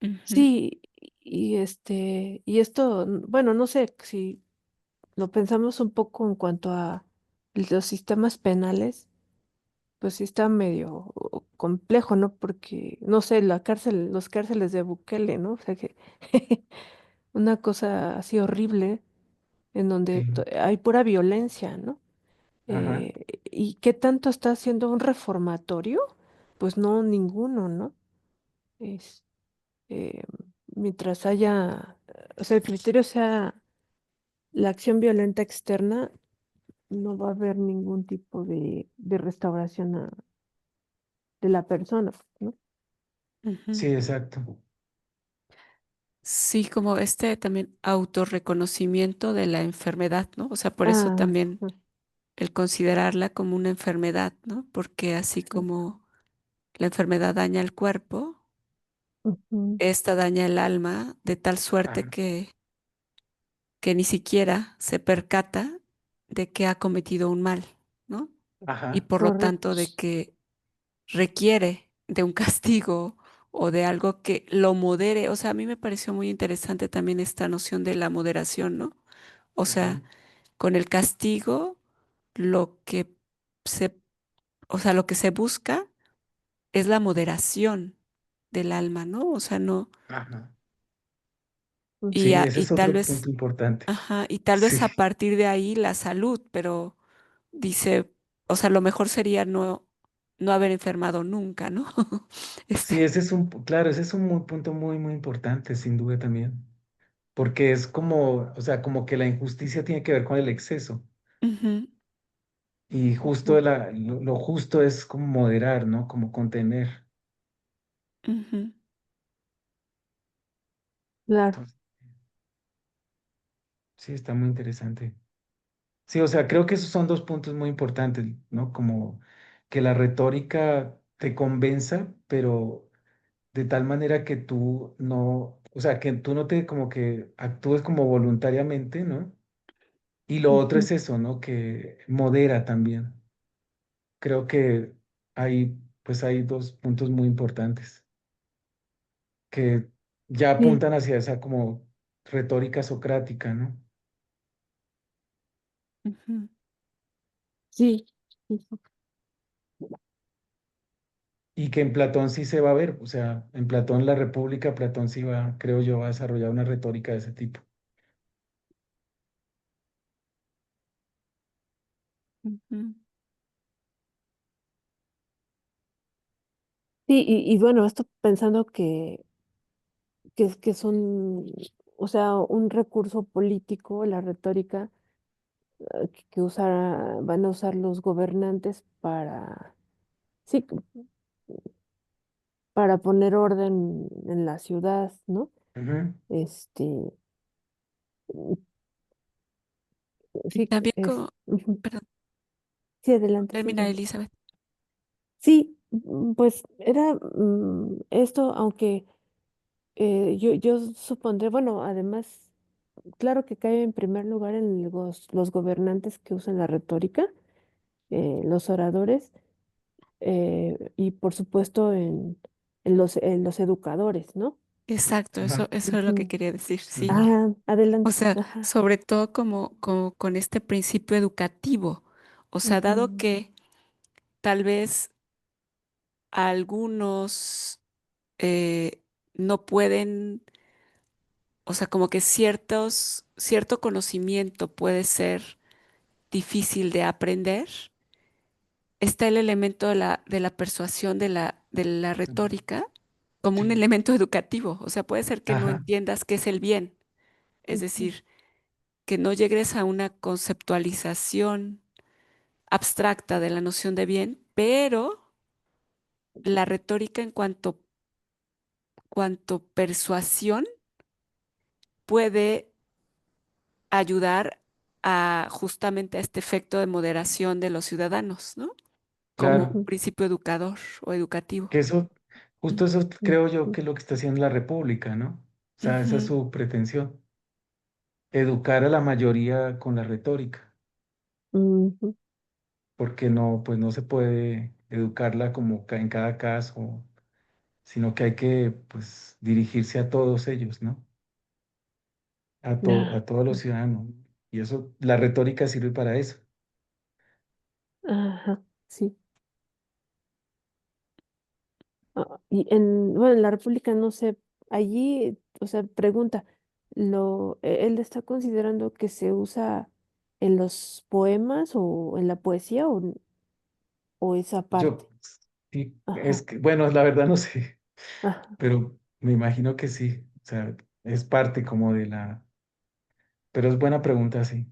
ujú, sí, y esto, bueno, no sé si lo pensamos un poco en cuanto a los sistemas penales, pues sí está medio complejo, ¿no? Porque, no sé, los cárceles de Bukele, ¿no? O sea que una cosa así horrible en donde Sí, hay pura violencia, ¿no? ajá, ¿Y qué tanto está haciendo un reformatorio? Pues no, ninguno, ¿no? Es, eh, mientras haya, o sea, el criterio sea la acción violenta externa, no va a haber ningún tipo de restauración de la persona, ¿no? ujú. sí, exacto. Sí, como este también autorreconocimiento de la enfermedad, ¿no? O sea, por eso Ah, también el considerarla como una enfermedad, ¿no? Porque así sí. como la enfermedad daña el cuerpo, Ujú, esta daña el alma de tal suerte Ajá, que ni siquiera se percata de que ha cometido un mal, ¿no? Y ajá, por lo tanto correcto. de que requiere de un castigo o de algo que lo modere. O sea, a mí me pareció muy interesante también esta noción de la moderación, ¿no? O sea, ujú, con el castigo, lo que se, o sea, lo que se busca es la moderación del alma, ¿no? O sea, no, ajá. Ujú. Sí, ese y es tal otro vez, punto importante. ajá, y tal Sí, vez a partir de ahí la salud, pero dice, o sea, lo mejor sería no haber enfermado nunca, ¿no? sí, Este, ese es claro, ese es un punto muy, muy importante, sin duda también. Porque es como, o sea, como que la injusticia tiene que ver con el exceso. ujú, Y Ujú. lo justo es como moderar, ¿no? Como contener. ujú. Claro. Entonces, sí, está muy interesante. Sí, o sea, creo que esos son dos puntos muy importantes, ¿no? Como que la retórica te convenza, pero de tal manera que tú no, o sea, que tú no te como que actúes como voluntariamente, ¿no? Y lo otro Ujú. es eso, ¿no? Que modera también. Creo que hay dos puntos muy importantes que ya Sí, apuntan hacia esa como retórica socrática, ¿no? Ujú. Sí, sí, sí. Y que en Platón sí se va a ver, o sea, en Platón, la República, Platón sí va, creo yo, va a desarrollar una retórica de ese tipo. Ujú. Sí, y bueno, esto pensando que es un, o sea, un recurso político, la retórica, que van a usar los gobernantes para, sí, para poner orden en la ciudad, ¿no? Ujú. Este, Y sí, también es, ujú. perdón, Sí, adelante, sí, termina adelante. Elizabeth. Sí, pues era esto, aunque yo supondré, bueno, además, claro que cae en primer lugar en los gobernantes que usan la retórica, los oradores, y por supuesto en los educadores, ¿no? Exacto, Ajá, eso es lo que Ujú. quería decir, sí. ujú. O Adelante. sea, Ajá. sobre todo como con este principio educativo. O sea, dado Ujú. que tal vez algunos eh, no pueden, o sea, como que cierto conocimiento puede ser difícil de aprender, está el elemento de la persuasión, de la retórica, como un Sí, elemento educativo. O sea, puede ser que no ajá, entiendas qué es el bien, es Ujú. decir, que no llegues a una conceptualización abstracta de la noción de bien, pero la retórica en cuanto persuasión puede ayudar a justamente a este efecto de moderación de los ciudadanos, ¿no? Como un claro. Ujú. principio educador o educativo. Que eso, justo eso creo yo Ujú. que es lo que está haciendo la República, ¿no? O sea, esa es Ujú. su pretensión, educar a la mayoría con la retórica, Ujú. porque no, pues no se puede educarla como en cada caso, sino que hay que, pues, dirigirse a todos ellos, ¿no? Ah, A todos los ciudadanos. Y eso, la retórica sirve para eso. ajá, sí. Bueno, en la República, no sé, allí, o sea, pregunta, él está considerando que se usa en los poemas o en la poesía o esa parte? Yo, sí, es Ajá, que, bueno, la verdad no sé, ajá, pero me imagino que sí. O sea, es parte como de la, pero es buena pregunta, sí.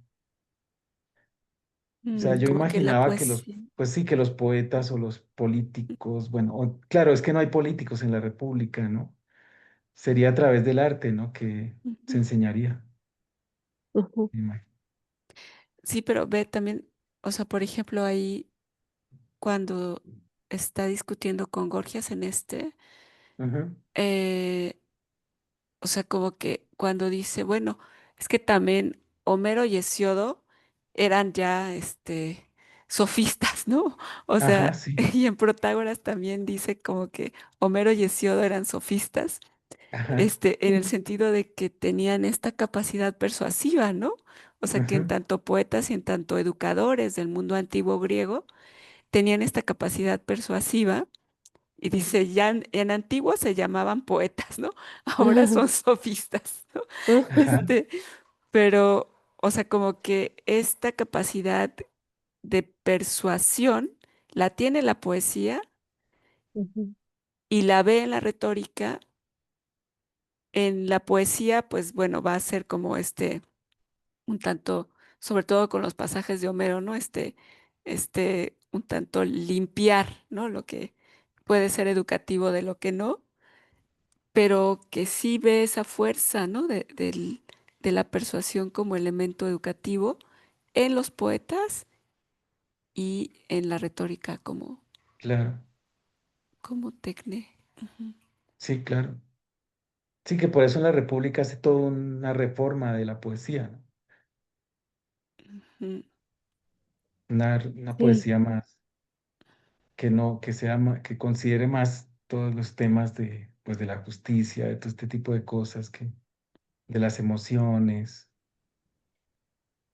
O sea, yo Como que la imaginaba que los, poesía. pues sí, que los poetas o los políticos, bueno, claro, es que no hay políticos en la República, ¿no? Sería a través del arte, ¿no? Que se Ujú. enseñaría. ujú, Me imagino. Sí, pero ve también, o sea, por ejemplo, ahí cuando está discutiendo con Gorgias en Ujú. eh, o sea, como que cuando dice, bueno, es que también Homero y Hesiodo eran ya, sofistas, ¿no? O Ajá, sea, sí. y en Protágoras también dice como que Homero y Hesiodo eran sofistas, Ajá. en el ujú, sentido de que tenían esta capacidad persuasiva, ¿no? O sea, que en Ujú. tanto poetas y en tanto educadores del mundo antiguo griego tenían esta capacidad persuasiva y dice, ya en antiguo se llamaban poetas, ¿no? Ahora ajá, son sofistas, ¿no? Ajá. Este, pero, o sea, como que esta capacidad de persuasión la tiene la poesía ujú, y la ve en la retórica. En la poesía, pues bueno, va a ser como un tanto, sobre todo con los pasajes de Homero, ¿no? Un tanto limpiar, ¿no? Lo que puede ser educativo de lo que no, pero que sí ve esa fuerza, ¿no? De la persuasión como elemento educativo en los poetas y en la retórica Claro. como tecne. Ujú, Sí, claro. Sí, que por eso en la República hace toda una reforma de la poesía, ¿no? ujú, Una sí, poesía más, que no, que sea que considere más todos los temas de, pues, de la justicia, de todo este tipo de cosas que de las emociones,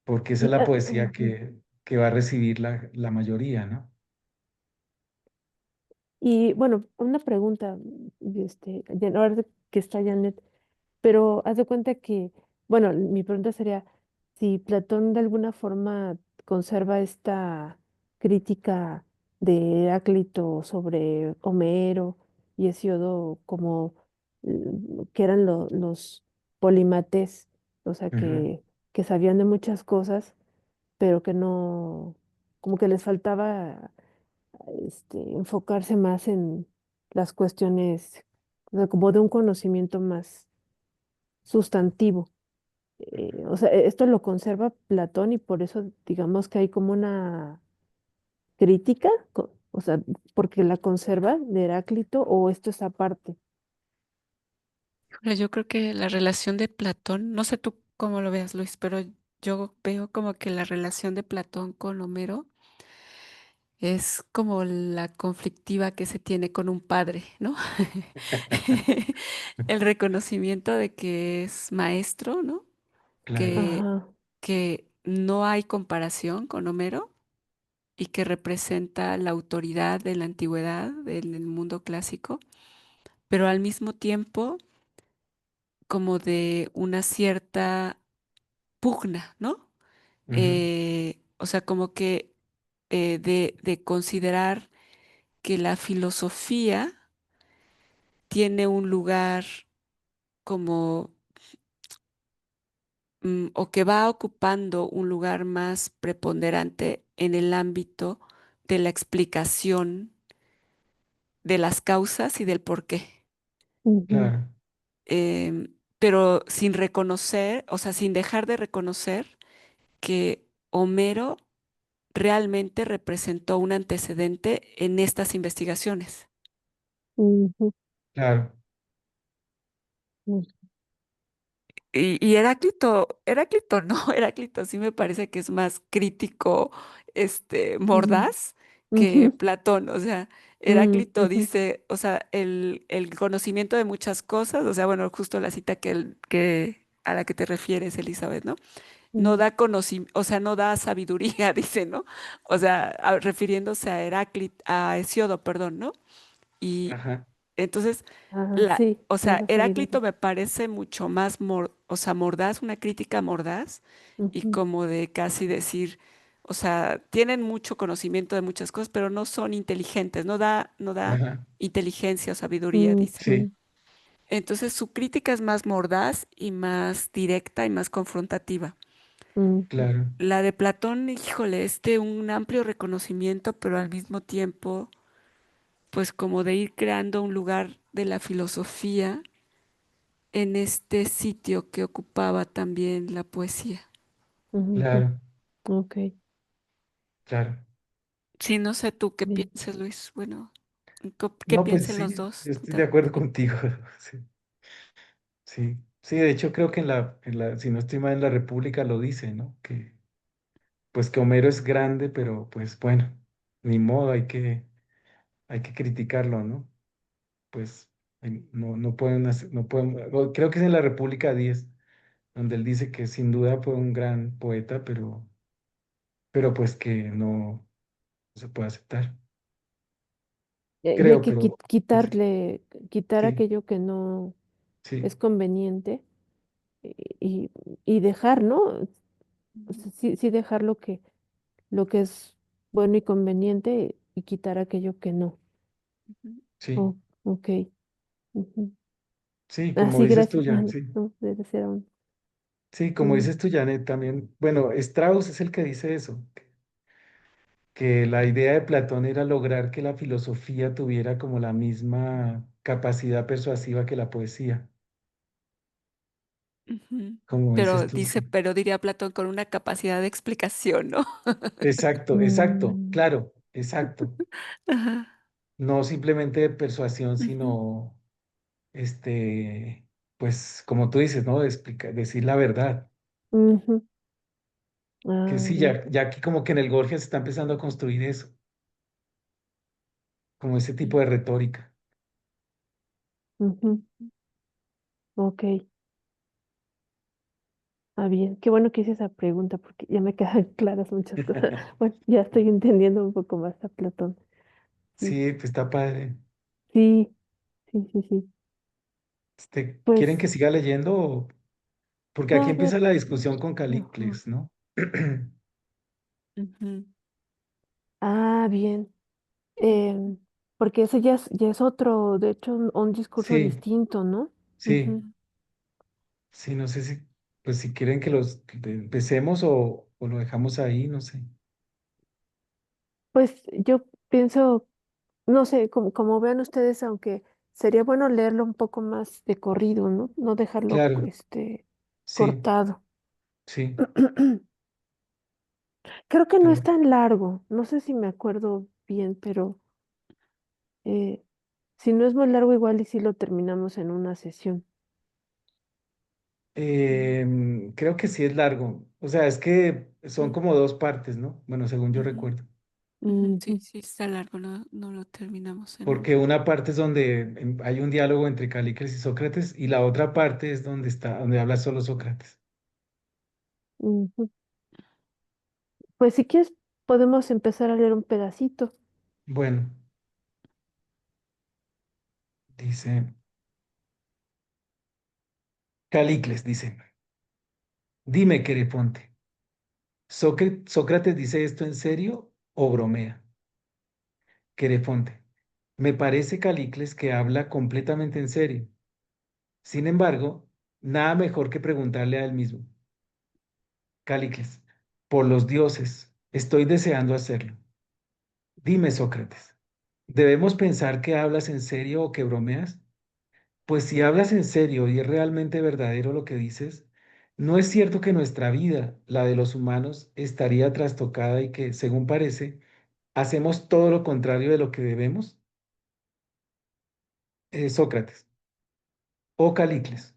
porque esa es Y, la poesía ujú. que va a recibir la mayoría, ¿no? Y bueno, una pregunta, ahora que está Janet, pero haz de cuenta que, bueno, mi pregunta sería si Platón de alguna forma conserva esta crítica de Heráclito sobre Homero y Hesíodo como que eran los polímates, o sea, Ujú. que sabían de muchas cosas, pero que no, como que les faltaba enfocarse más en las cuestiones, o sea, como de un conocimiento más sustantivo. O sea, esto lo conserva Platón y por eso digamos que hay como una crítica, o sea, porque la conserva de Heráclito o esto es aparte. Híjole, yo creo que la relación de Platón, no sé tú cómo lo veas, Luis, pero yo veo como que la relación de Platón con Homero es como la conflictiva que se tiene con un padre, ¿no? El reconocimiento de que es maestro, ¿no? Claro, Que, Ajá. que no hay comparación con Homero y que representa la autoridad de la antigüedad, en el mundo clásico, pero al mismo tiempo como de una cierta pugna, ¿no? ujú, O sea, como que de considerar que la filosofía tiene un lugar como, o que va ocupando un lugar más preponderante en el ámbito de la explicación de las causas y del por qué. Ujú, claro, Pero sin reconocer, o sea, sin dejar de reconocer que Homero realmente representó un antecedente en estas investigaciones. ujú, claro, ujú, Y Heráclito no, Heráclito sí me parece que es más crítico, ujú, mordaz que ujú, Platón. O sea, ujú, Heráclito dice, o sea, el conocimiento de muchas cosas, o sea, bueno, justo la cita que a la que te refieres, Elizabeth, ¿no? No ujú, da conocimiento, o sea, no da sabiduría, dice, ¿no? O sea, refiriéndose a Heráclito, a Hesíodo, perdón, ¿no? Y ajá, ujú. entonces, Ajá, sí, o no sea, da Heráclito sabiduría. me parece mucho más, o sea, mordaz, una crítica mordaz y Ujú, como de casi decir, o sea, tienen mucho conocimiento de muchas cosas, pero no son inteligentes, no da ajá, inteligencia o sabiduría, dice. ujú, sí, Entonces, su crítica es más mordaz y más directa y más confrontativa. ujú, claro, La de Platón, híjole, un amplio reconocimiento, pero al mismo tiempo, pues como de ir creando un lugar de la filosofía en este sitio que ocupaba también la poesía. ujú. claro, Ok, claro. Sí, no sé tú qué bien. pienses, Luis. Bueno, ¿qué No, pues piensen los sí, dos? yo estoy de acuerdo contigo. Sí, sí, sí, de hecho creo que si no estoy mal, en la República lo dice, ¿no? Que pues que Homero es grande, pero pues bueno, ni modo, hay que criticarlo, ¿no? Pues no pueden hacer, no pueden, creo que es en la República 10 donde él dice que sin duda fue un gran poeta, pero pues que no se puede aceptar. Y hay Creo, que pero sí, quitar sí, aquello que no sí, es conveniente y, y dejar, ¿no? O sea, sí, sí dejar lo que es bueno y conveniente y quitar aquello que no. Ujú. sí, Oh, ok. Ujú. sí, Ah, como sí, dices tú, gracias. ya, sí. No, debe ser Sí, como mm, dices tú, Janet, también, bueno, Strauss es el que dice eso, que la idea de Platón era lograr que la filosofía tuviera como la misma capacidad persuasiva que la poesía, Ujú. como dices Pero tú. dice, pero diría Platón con una capacidad de explicación, ¿no? Exacto, exacto, mm, claro, exacto. Ajá. No simplemente de persuasión, Ujú, sino, pues, como tú dices, ¿no? De explicar, decir la verdad. ujú. Que Ah, sí, bien. ya aquí como que en el Gorgias se está empezando a construir eso, como ese tipo sí. de retórica. Ujú. Ok. Ah, bien, qué bueno que hice esa pregunta porque ya me quedan claras muchas cosas. Bueno, ya estoy entendiendo un poco más a Platón. Sí, Sí, pues está padre. sí, sí. ¿Quieren Pues, que siga leyendo? Porque aquí no, no, empieza la discusión con ajá. Calícles, ¿no? Ujú. Ah, bien. Em, Porque ese ya es otro, de hecho, un discurso Sí, distinto, ¿no? sí, Ujú. sí, no sé si, pues si quieren que empecemos o lo dejamos ahí, no sé. Pues yo pienso, no sé, como vean ustedes, aunque sería bueno leerlo un poco más de corrido, ¿no? No dejarlo, Claro, sí, cortado. sí. Creo que no es Pero, tan largo, no sé si me acuerdo bien, pero eh, si no es muy largo, igual y si lo terminamos en una sesión. creo que sí es largo. O sea, es que son Mm, como dos partes, ¿no? Bueno, según yo ujú, recuerdo. ujú. Ujú. Sí, sí, está largo, no lo terminamos en Porque una. una parte es donde hay un diálogo entre Calícrates y Sócrates y la otra parte es donde habla solo Sócrates. Ujú. Pues si quieres, podemos empezar a leer un pedacito. Bueno, dice Calícles, dice, dime, Querefonte, ¿Sócrates dice esto en serio o bromea? Querefonte, me parece, Calícles, que habla completamente en serio. Sin embargo, nada mejor que preguntarle a él mismo. Calícles, por los dioses, estoy deseando hacerlo. Dime, Sócrates, ¿debemos pensar que hablas en serio o que bromeas? Pues si hablas en serio y es realmente verdadero lo que dices, ¿no es cierto que nuestra vida, la de los humanos, estaría trastocada y que, según parece, hacemos todo lo contrario de lo que debemos? Sócrates, o Calícles,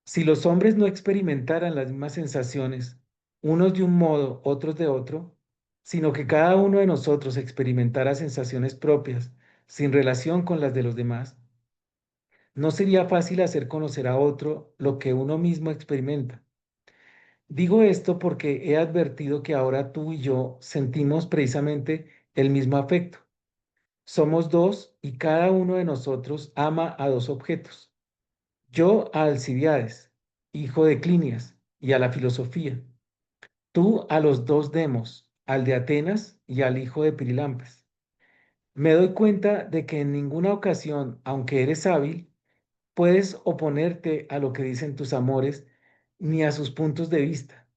si los hombres no experimentaran las mismas sensaciones, unos de un modo, otros de otro, sino que cada uno de nosotros experimentara sensaciones propias, sin relación con las de los demás, no sería fácil hacer conocer a otro lo que uno mismo experimenta. Digo esto porque he advertido que ahora tú y yo sentimos precisamente el mismo afecto. Somos dos y cada uno de nosotros ama a dos objetos. Yo a Alcibiades, hijo de Clinias, y a la filosofía. Tú a los dos demos, al de Atenas y al hijo de Pirilampes. Me doy cuenta de que en ninguna ocasión, aunque eres hábil, puedes oponerte a lo que dicen tus amores ni a sus puntos de vista,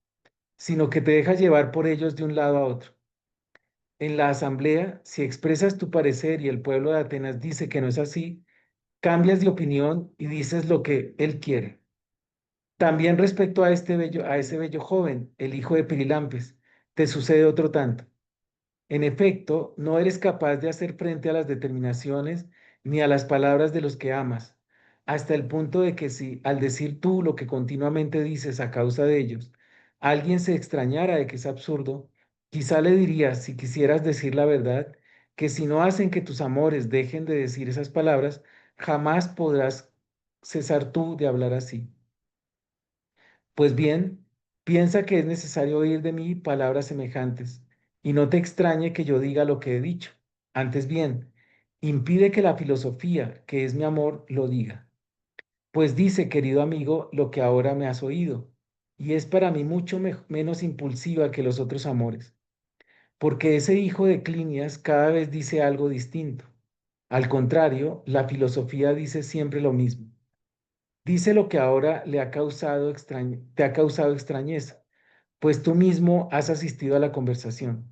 sino que te dejas llevar por ellos de un lado a otro. En la asamblea, si expresas tu parecer y el pueblo de Atenas dice que no es así, cambias de opinión y dices lo que él quiere. También respecto a ese bello joven, el hijo de Pirilampes, te sucede otro tanto. En efecto, no eres capaz de hacer frente a las determinaciones ni a las palabras de los que amas, hasta el punto de que si, al decir tú lo que continuamente dices a causa de ellos, alguien se extrañara de que es absurdo, quizá le dirías, si quisieras decir la verdad, que si no hacen que tus amores dejen de decir esas palabras, jamás podrás cesar tú de hablar así. Pues bien, piensa que es necesario oír de mí palabras semejantes, y no te extrañe que yo diga lo que he dicho. Antes bien, impide que la filosofía, que es mi amor, lo diga. Pues dice, querido amigo, lo que ahora me has oído, y es para mí mucho menos impulsiva que los otros amores, porque ese hijo de Clinias cada vez dice algo distinto. Al contrario, la filosofía dice siempre lo mismo. Dice lo que ahora te ha causado extrañeza, pues tú mismo has asistido a la conversación.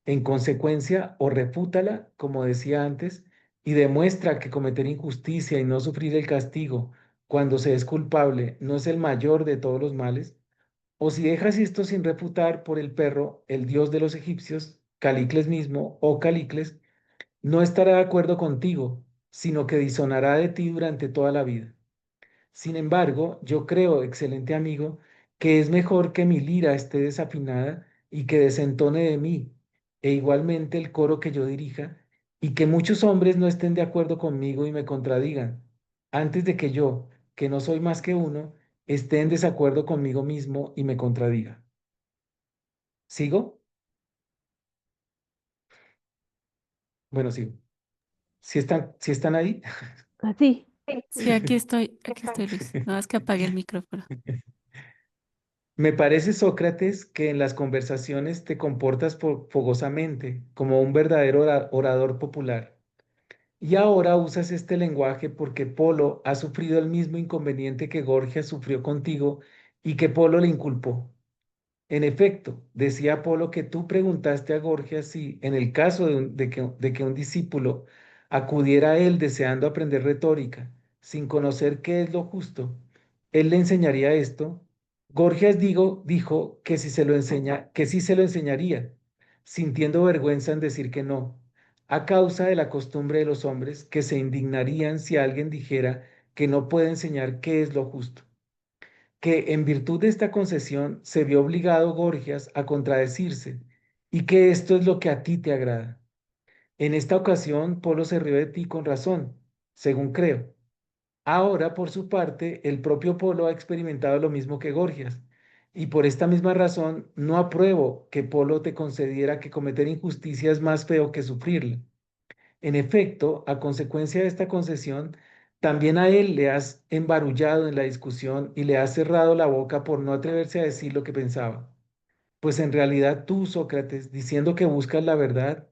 En consecuencia, o refútala, como decía antes, y demuestra que cometer injusticia y no sufrir el castigo cuando se es culpable no es el mayor de todos los males, o si dejas esto sin refutar por el perro, el dios de los egipcios, Calicles mismo, o Calicles, no estará de acuerdo contigo, sino que disonará de ti durante toda la vida. Sin embargo, yo creo, excelente amigo, que es mejor que mi lira esté desafinada y que desentone de mí, e igualmente el coro que yo dirija, y que muchos hombres no estén de acuerdo conmigo y me contradigan, antes de que yo, que no soy más que uno, esté en desacuerdo conmigo mismo y me contradiga. ¿Sigo? Bueno, sigo. ¿Sí están ahí? Así. Sí, aquí estoy, Luis. No, es que apagué el micrófono. Me parece, Sócrates, que en las conversaciones te comportas fogosamente, como un verdadero orador popular. Y ahora usas este lenguaje porque Polo ha sufrido el mismo inconveniente que Gorgias sufrió contigo y que Polo le inculpó. En efecto, decía Apolo que tú preguntaste a Gorgias si, en el caso de que un discípulo acudiera a él deseando aprender retórica, sin conocer qué es lo justo, él le enseñaría esto. Gorgias dijo que que sí se lo enseñaría, sintiendo vergüenza en decir que no, a causa de la costumbre de los hombres que se indignarían si alguien dijera que no puede enseñar qué es lo justo, que en virtud de esta concesión se vio obligado Gorgias a contradecirse y que esto es lo que a ti te agrada. En esta ocasión, Polo se rió de ti con razón, según creo. Ahora, por su parte, el propio Polo ha experimentado lo mismo que Gorgias, y por esta misma razón no apruebo que Polo te concediera que cometer injusticia es más feo que sufrirla. En efecto, a consecuencia de esta concesión, también a él le has embarullado en la discusión y le has cerrado la boca por no atreverse a decir lo que pensaba. Pues en realidad tú, Sócrates, diciendo que buscas la verdad,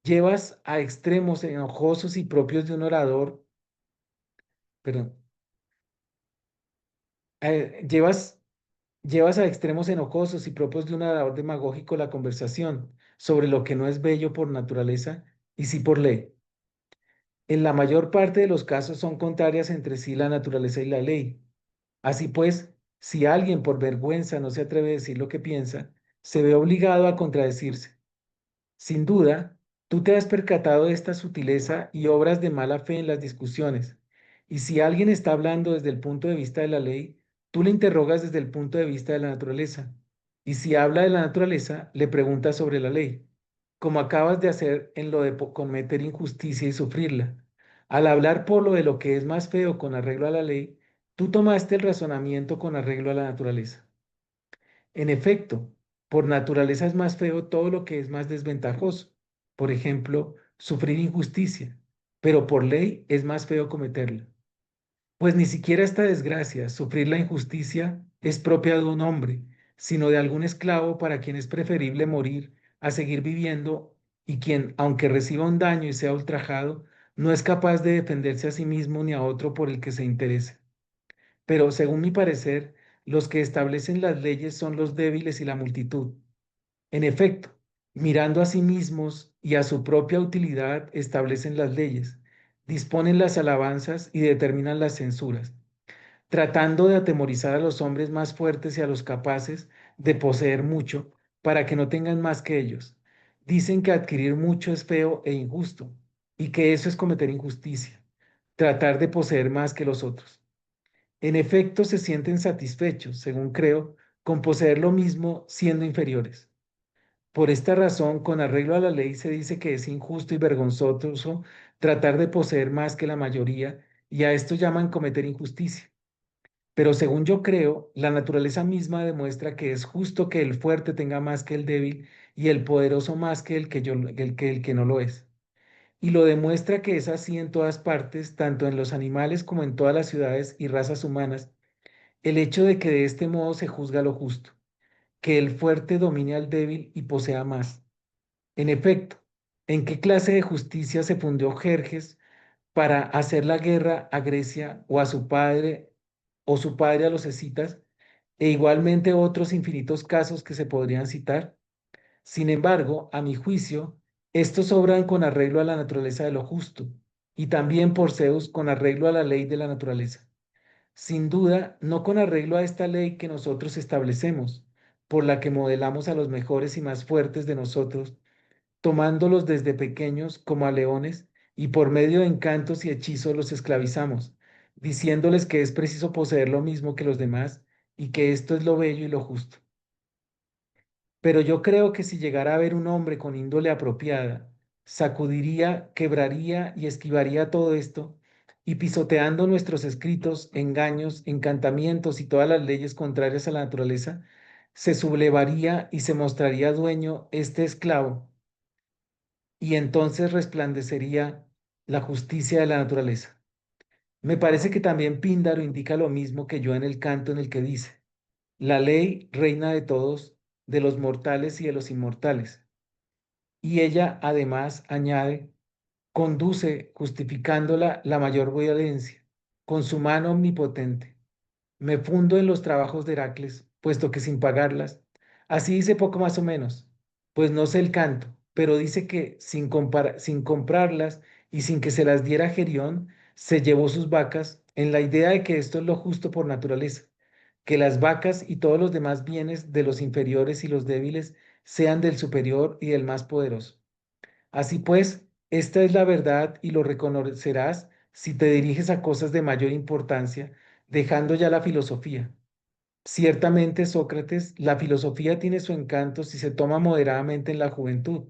llevas a extremos enojosos y propios de un orador, perdón, llevas, llevas a extremos enojosos y propios de un orador demagógico la conversación sobre lo que no es bello por naturaleza y sí por ley. En la mayor parte de los casos son contrarias entre sí la naturaleza y la ley. Así pues, si alguien por vergüenza no se atreve a decir lo que piensa, se ve obligado a contradecirse. Sin duda, tú te has percatado de esta sutileza y obras de mala fe en las discusiones. Y si alguien está hablando desde el punto de vista de la ley, tú le interrogas desde el punto de vista de la naturaleza. Y si habla de la naturaleza, le preguntas sobre la ley, como acabas de hacer en lo de cometer injusticia y sufrirla. Al hablar por lo de lo que es más feo con arreglo a la ley, tú tomaste el razonamiento con arreglo a la naturaleza. En efecto, por naturaleza es más feo todo lo que es más desventajoso. Por ejemplo, sufrir injusticia, pero por ley es más feo cometerla. Pues ni siquiera esta desgracia, sufrir la injusticia, es propia de un hombre, sino de algún esclavo para quien es preferible morir a seguir viviendo y quien, aunque reciba un daño y sea ultrajado, no es capaz de defenderse a sí mismo ni a otro por el que se interese. Pero según mi parecer, los que establecen las leyes son los débiles y la multitud. En efecto, mirando a sí mismos y a su propia utilidad, establecen las leyes, disponen las alabanzas y determinan las censuras, tratando de atemorizar a los hombres más fuertes y a los capaces de poseer mucho para que no tengan más que ellos. Dicen que adquirir mucho es feo e injusto y que eso es cometer injusticia, tratar de poseer más que los otros. En efecto, se sienten satisfechos, según creo, con poseer lo mismo siendo inferiores. Por esta razón, con arreglo a la ley, se dice que es injusto y vergonzoso tratar de poseer más que la mayoría, y a esto llaman cometer injusticia. Pero según yo creo, la naturaleza misma demuestra que es justo que el fuerte tenga más que el débil y el poderoso más que el que no lo es. Y lo demuestra que es así en todas partes, tanto en los animales como en todas las ciudades y razas humanas, el hecho de que de este modo se juzga lo justo, que el fuerte domine al débil y posea más. En efecto, ¿en qué clase de justicia se fundió Jerjes para hacer la guerra a Grecia o a su padre o su padre a los escitas, e igualmente otros infinitos casos que se podrían citar? Sin embargo, a mi juicio, estos obran con arreglo a la naturaleza de lo justo y también por Zeus con arreglo a la ley de la naturaleza. Sin duda, no con arreglo a esta ley que nosotros establecemos, por la que modelamos a los mejores y más fuertes de nosotros, tomándolos desde pequeños como a leones, y por medio de encantos y hechizos los esclavizamos, diciéndoles que es preciso poseer lo mismo que los demás y que esto es lo bello y lo justo. Pero yo creo que si llegara a ver un hombre con índole apropiada, sacudiría, quebraría y esquivaría todo esto y pisoteando nuestros escritos, engaños, encantamientos y todas las leyes contrarias a la naturaleza, se sublevaría y se mostraría dueño este esclavo, y entonces resplandecería la justicia de la naturaleza. Me parece que también Píndaro indica lo mismo que yo en el canto en el que dice: la ley reina de todos, de los mortales y de los inmortales. Y ella además añade: conduce, justificándola, la mayor violencia, con su mano omnipotente. Me fundo en los trabajos de Heracles, puesto que sin pagarlas, así dice poco más o menos, pues no sé el canto, pero dice que sin comprarlas y sin que se las diera Gerión, se llevó sus vacas, en la idea de que esto es lo justo por naturaleza, que las vacas y todos los demás bienes de los inferiores y los débiles sean del superior y del más poderoso. Así pues, esta es la verdad y lo reconocerás si te diriges a cosas de mayor importancia, dejando ya la filosofía. Ciertamente, Sócrates, la filosofía tiene su encanto si se toma moderadamente en la juventud,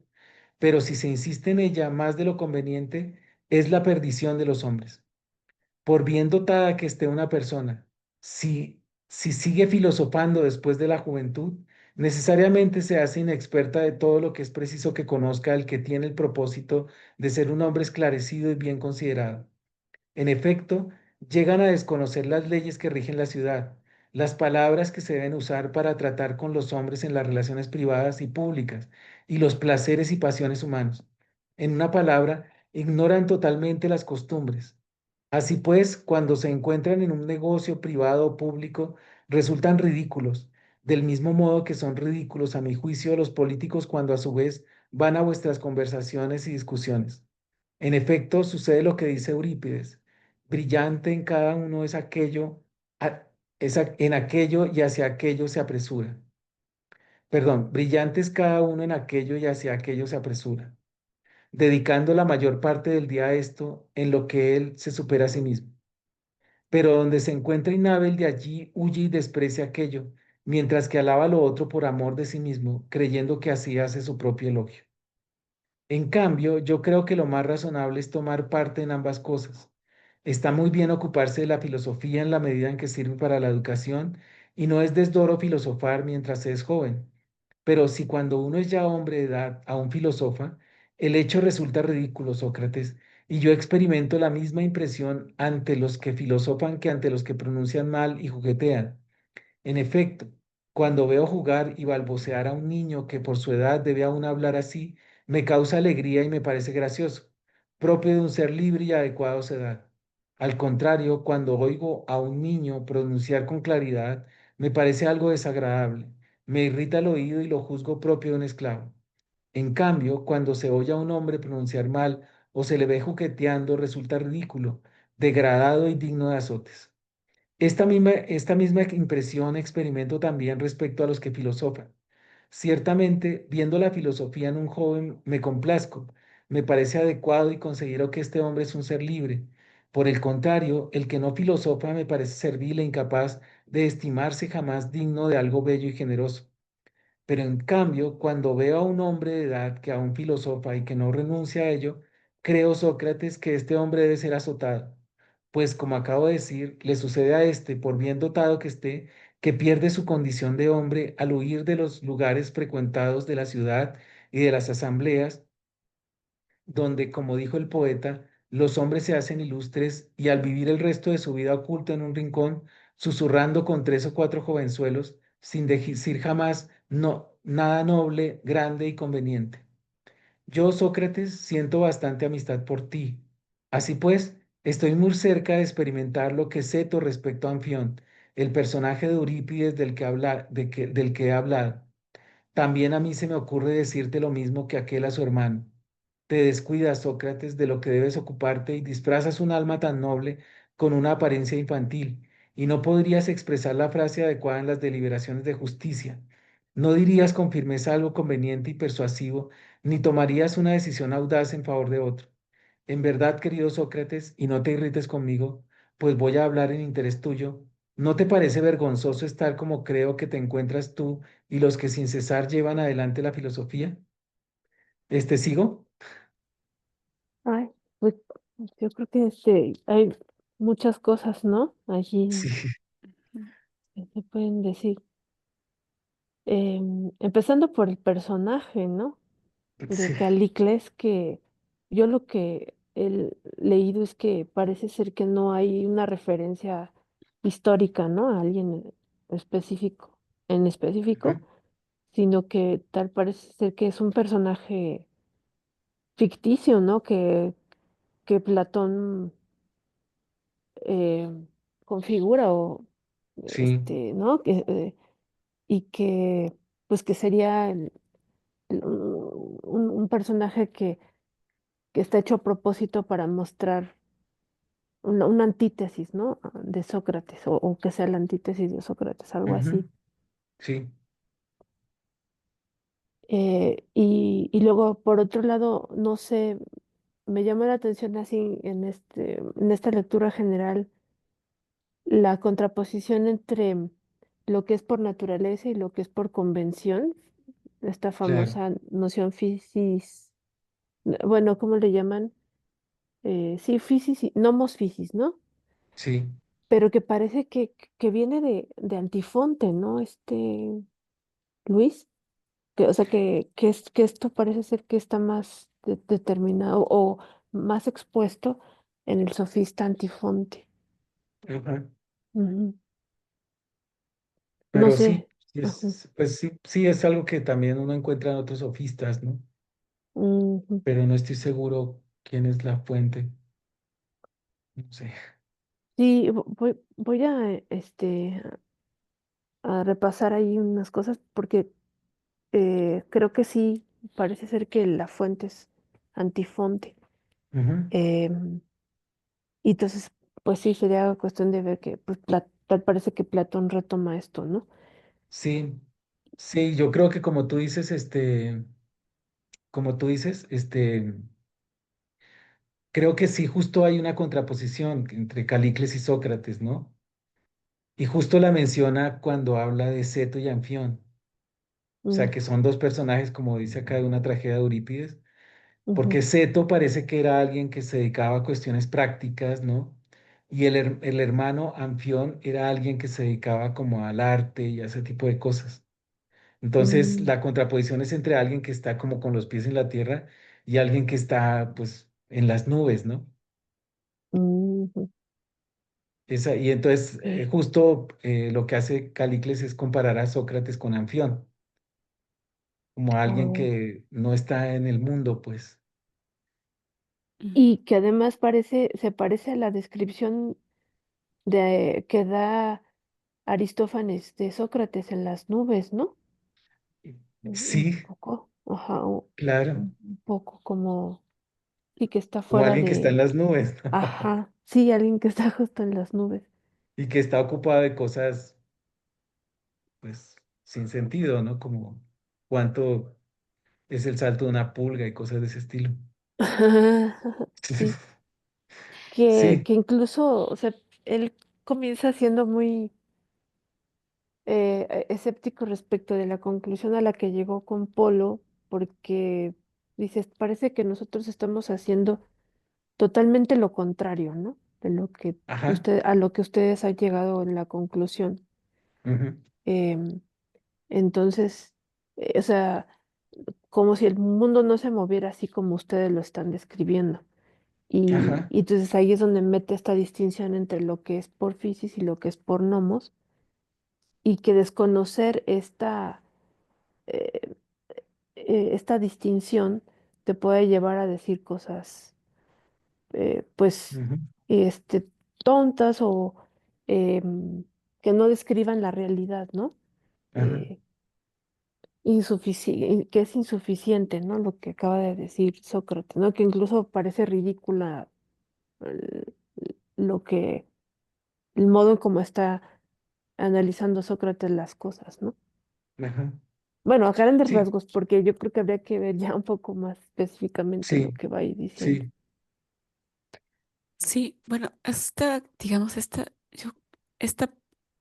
pero si se insiste en ella más de lo conveniente, es la perdición de los hombres. Por bien dotada que esté una persona, si sigue filosofando después de la juventud, necesariamente se hace inexperta de todo lo que es preciso que conozca el que tiene el propósito de ser un hombre esclarecido y bien considerado. En efecto, llegan a desconocer las leyes que rigen la ciudad, las palabras que se deben usar para tratar con los hombres en las relaciones privadas y públicas, y los placeres y pasiones humanos. En una palabra, ignoran totalmente las costumbres. Así pues, cuando se encuentran en un negocio privado o público, resultan ridículos, del mismo modo que son ridículos, a mi juicio, los políticos cuando a su vez van a vuestras conversaciones y discusiones. En efecto, sucede lo que dice Eurípides: brillante en cada uno es aquello, en aquello y hacia aquello se apresura. Perdón, brillante es cada uno en aquello y hacia aquello se apresura, dedicando la mayor parte del día a esto, en lo que él se supera a sí mismo. Pero donde se encuentra inhábil, de allí huye y desprecia aquello, mientras que alaba lo otro por amor de sí mismo, creyendo que así hace su propio elogio. En cambio, yo creo que lo más razonable es tomar parte en ambas cosas. Está muy bien ocuparse de la filosofía en la medida en que sirve para la educación, y no es desdoro filosofar mientras se es joven. Pero si cuando uno es ya hombre de edad aún filosofa, el hecho resulta ridículo, Sócrates, y yo experimento la misma impresión ante los que filosofan que ante los que pronuncian mal y juguetean. En efecto, cuando veo jugar y balbucear a un niño que por su edad debe aún hablar así, me causa alegría y me parece gracioso, propio de un ser libre y adecuado a su edad. Al contrario, cuando oigo a un niño pronunciar con claridad, me parece algo desagradable, me irrita el oído y lo juzgo propio de un esclavo. En cambio, cuando se oye a un hombre pronunciar mal o se le ve jugueteando, resulta ridículo, degradado y digno de azotes. Esta misma impresión experimento también respecto a los que filosofan. Ciertamente, viendo la filosofía en un joven, me complazco, me parece adecuado y considero que este hombre es un ser libre. Por el contrario, el que no filosofa me parece servil e incapaz de estimarse jamás digno de algo bello y generoso. Pero en cambio, cuando veo a un hombre de edad que aún filosofa y que no renuncia a ello, creo, Sócrates, que este hombre debe ser azotado, pues como acabo de decir, le sucede a este, por bien dotado que esté, que pierde su condición de hombre al huir de los lugares frecuentados de la ciudad y de las asambleas, donde, como dijo el poeta, los hombres se hacen ilustres, y al vivir el resto de su vida oculto en un rincón, susurrando con tres o cuatro jovenzuelos, sin decir jamás no, nada noble, grande y conveniente. Yo, Sócrates, siento bastante amistad por ti. Así pues, estoy muy cerca de experimentar lo que Seto respecto a Anfión, el personaje de Eurípides del que he hablado. También a mí se me ocurre decirte lo mismo que aquel a su hermano. Te descuidas, Sócrates, de lo que debes ocuparte y disfrazas un alma tan noble con una apariencia infantil, y no podrías expresar la frase adecuada en las deliberaciones de justicia. No dirías con firmeza algo conveniente y persuasivo, ni tomarías una decisión audaz en favor de otro. En verdad, querido Sócrates, y no te irrites conmigo, pues voy a hablar en interés tuyo, ¿no te parece vergonzoso estar como creo que te encuentras tú y los que sin cesar llevan adelante la filosofía? ¿Sigo? Ay, pues yo creo que muchas cosas, ¿no? Sí, Allí que se pueden decir. Empezando por el personaje, ¿no? De sí, Calicles, que yo lo que he leído es que parece ser que no hay una referencia histórica, ¿no? A alguien específico, en específico, ajá, sino que tal parece ser que es un personaje ficticio, ¿no? Que Platón eh, configura o sí, ¿no? Y que pues que sería un personaje que está hecho a propósito para mostrar una antítesis, ¿no? De Sócrates, o que sea la antítesis de Sócrates, algo ujú, así. sí, Y luego, por otro lado, no sé, me llama la atención así en esta lectura general, la contraposición entre lo que es por naturaleza y lo que es por convención, esta claro, famosa noción physis, bueno, ¿cómo le llaman? Sí, physis, nomos physis, ¿no? sí, Pero que parece que viene de Antifonte, ¿no? Luis, o sea, que esto parece ser que está más determinado o más expuesto en el sofista Antifonte. ajá. Ujú. No Pero sé. sí, sí Ujú, pues sí, sí es algo que también uno encuentra en otros sofistas, ¿no? ujú. Pero no estoy seguro quién es la fuente, no sé. Sí, voy a repasar ahí unas cosas porque creo que sí, parece ser que la fuente es Antifonte. Ujú. Em, Y entonces, pues sí, sería cuestión de ver que, pues, tal parece que Platón retoma esto, ¿no? Sí, sí, yo creo que como tú dices, creo que sí, justo hay una contraposición entre Calicles y Sócrates, ¿no? Y justo la menciona cuando habla de Ceto y Anfión, o sea, Mm, que son dos personajes, como dice acá, de una tragedia de Eurípides, ujú, porque Ceto parece que era alguien que se dedicaba a cuestiones prácticas, ¿no? Y el hermano Anfión era alguien que se dedicaba como al arte y a ese tipo de cosas. Entonces, mm, la contraposición es entre alguien que está como con los pies en la tierra y alguien que está, pues, en las nubes, ¿no? ujú, Y entonces, ok. justo lo que hace Calícles es comparar a Sócrates con Anfión, como alguien Oh. que no está en el mundo, pues. Mm. Y que además se parece a la descripción que da Aristófanes de Sócrates en las nubes, ¿no? Un Sí, poco, ajá, claro, un poco como, y que está como fuera alguien que está en de, las nubes ajá, sí, alguien que está justo en las nubes. y que está ocupado de cosas, pues, sin sentido, ¿no? Como cuánto es el salto de una pulga y cosas de ese estilo. Sí. Sí, Que incluso, o sea, él comienza siendo muy escéptico respecto de la conclusión a la que llegó con Polo, porque dice, parece que nosotros estamos haciendo totalmente lo contrario, ¿no? De lo que ajá, a lo que ustedes han llegado en la conclusión. ujú, Em, entonces, o sea, como si el mundo no se moviera así como ustedes lo están describiendo. ajá, Y entonces ahí es donde mete esta distinción entre lo que es por fisis y lo que es por nomos, y que desconocer eh, esta distinción te puede llevar a decir cosas, pues, ujú, este, tontas o que no describan la realidad, ¿no? ajá, Eh, que es insuficiente, ¿no? Lo que acaba de decir Sócrates, ¿no? Que incluso parece ridícula eh, lo que el modo en cómo está analizando Sócrates las cosas, ¿no? ajá. Bueno, a grandes Sí, rasgos, porque yo creo que habría que ver ya un poco más específicamente lo sí, que va a ir diciendo. sí, Sí, bueno, digamos, esta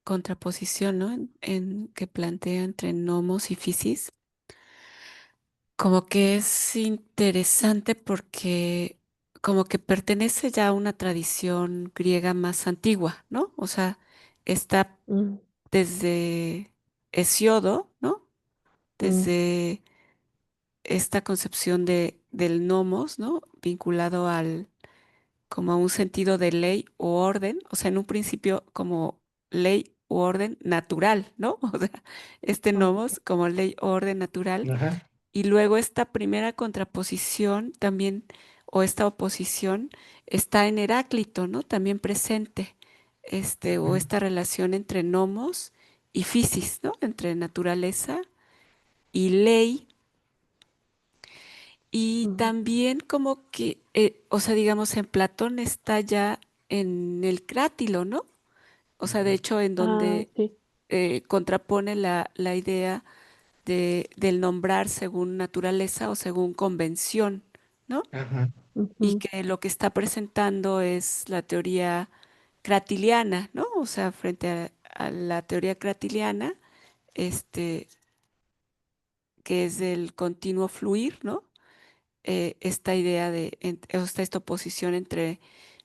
contraposición, ¿no? En que plantea entre nomos y fisis, como que es interesante porque como que pertenece ya a una tradición griega más antigua, ¿no? O sea, está Mm, desde Hesíodo, ¿no? mm, Desde esta concepción del nomos, ¿no? Vinculado al, como a un sentido de ley o orden, o sea, en un principio como ley o orden natural, ¿no? O sea, este ok. nomos como ley o orden natural. Ajá. Y luego esta primera contraposición también, o esta oposición, está en Heráclito, ¿no? También presente, o Mm, esta relación entre nomos y physis, ¿no? Entre naturaleza y ley. Y Mm. también como que, o sea, digamos, en Platón está ya en el crátilo, ¿no? O sea, de ujú. hecho, en Ah, donde sí. contrapone la idea del nombrar según naturaleza o según convención, ¿no? Ajá. Y Ujú, que lo que está presentando es la teoría cratiliana, ¿no? O sea, frente a la teoría cratiliana, este, que es del continuo fluir, ¿no? Esta idea o sea, esta oposición entre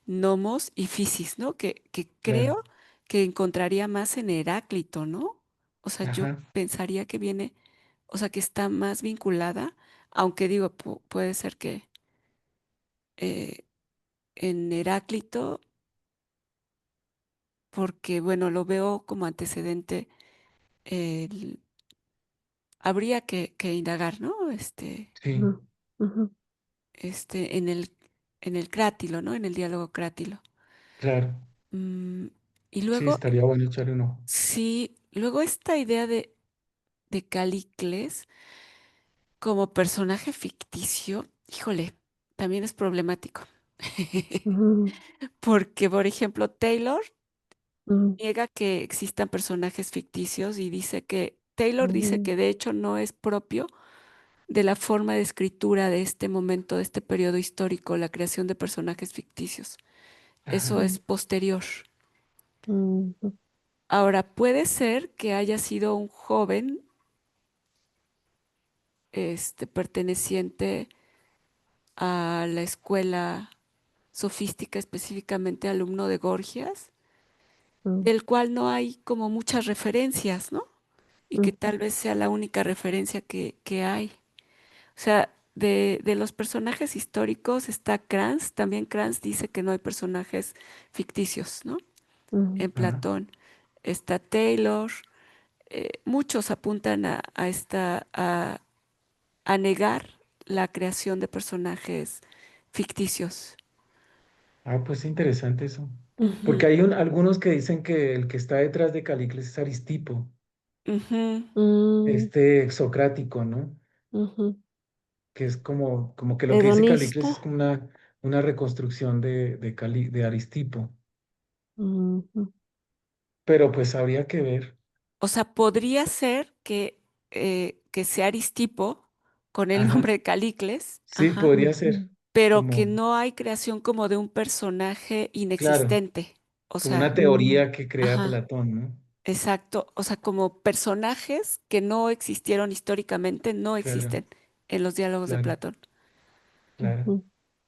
nomos y physis, ¿no? Que Claro. creo que encontraría más en Heráclito, ¿no? O sea, yo Ajá. pensaría que viene, o sea, que está más vinculada, aunque digo, puede ser que eh, en Heráclito, porque bueno, lo veo como antecedente, el- habría que indagar, ¿no? Sí, ujú, ujú, En el crátilo, ¿no? En el diálogo crátilo. claro. Mm, y Sí, luego, estaría bueno echarle un ojo. sí, luego esta idea de Calícles como personaje ficticio, híjole, también es problemático. ujú, Porque, por ejemplo, Taylor ujú, niega que existan personajes ficticios y dice que, Taylor dice ujú, que de hecho no es propio de la forma de escritura de este momento, de este periodo histórico, la creación de personajes ficticios. Eso Ajá. es posterior. ujú, Ahora, puede ser que haya sido un joven, perteneciente a la escuela sofística, específicamente alumno de Gorgias, ujú, del cual no hay como muchas referencias, ¿no? Y que ujú, tal vez sea la única referencia que hay. O sea, de los personajes históricos está Kranz, también Kranz dice que no hay personajes ficticios, ¿no? ujú, En Ajá. Platón. Está Taylor, muchos apuntan a negar la creación de personajes ficticios. Ah, pues interesante eso. Ujú, Porque hay algunos que dicen que el que está detrás de Calícles es Aristipo, ujú, ujú, este socrático, ¿no? ujú. Que es como que lo que dice Hedonista. Calícles es como una reconstrucción de Aristipo. Ujú, Pero pues habría que ver. O sea, podría ser que sea Aristipo con el Ajá. nombre de Calícles, Sí, ajá, podría ujú, ser. pero que Como, no hay creación como de un personaje claro, inexistente. O como una sea, ujú, teoría que crea ajá, Platón, ¿no? exacto. O sea, como personajes que no existieron históricamente, no Claro, existen en los diálogos de claro, Platón. claro.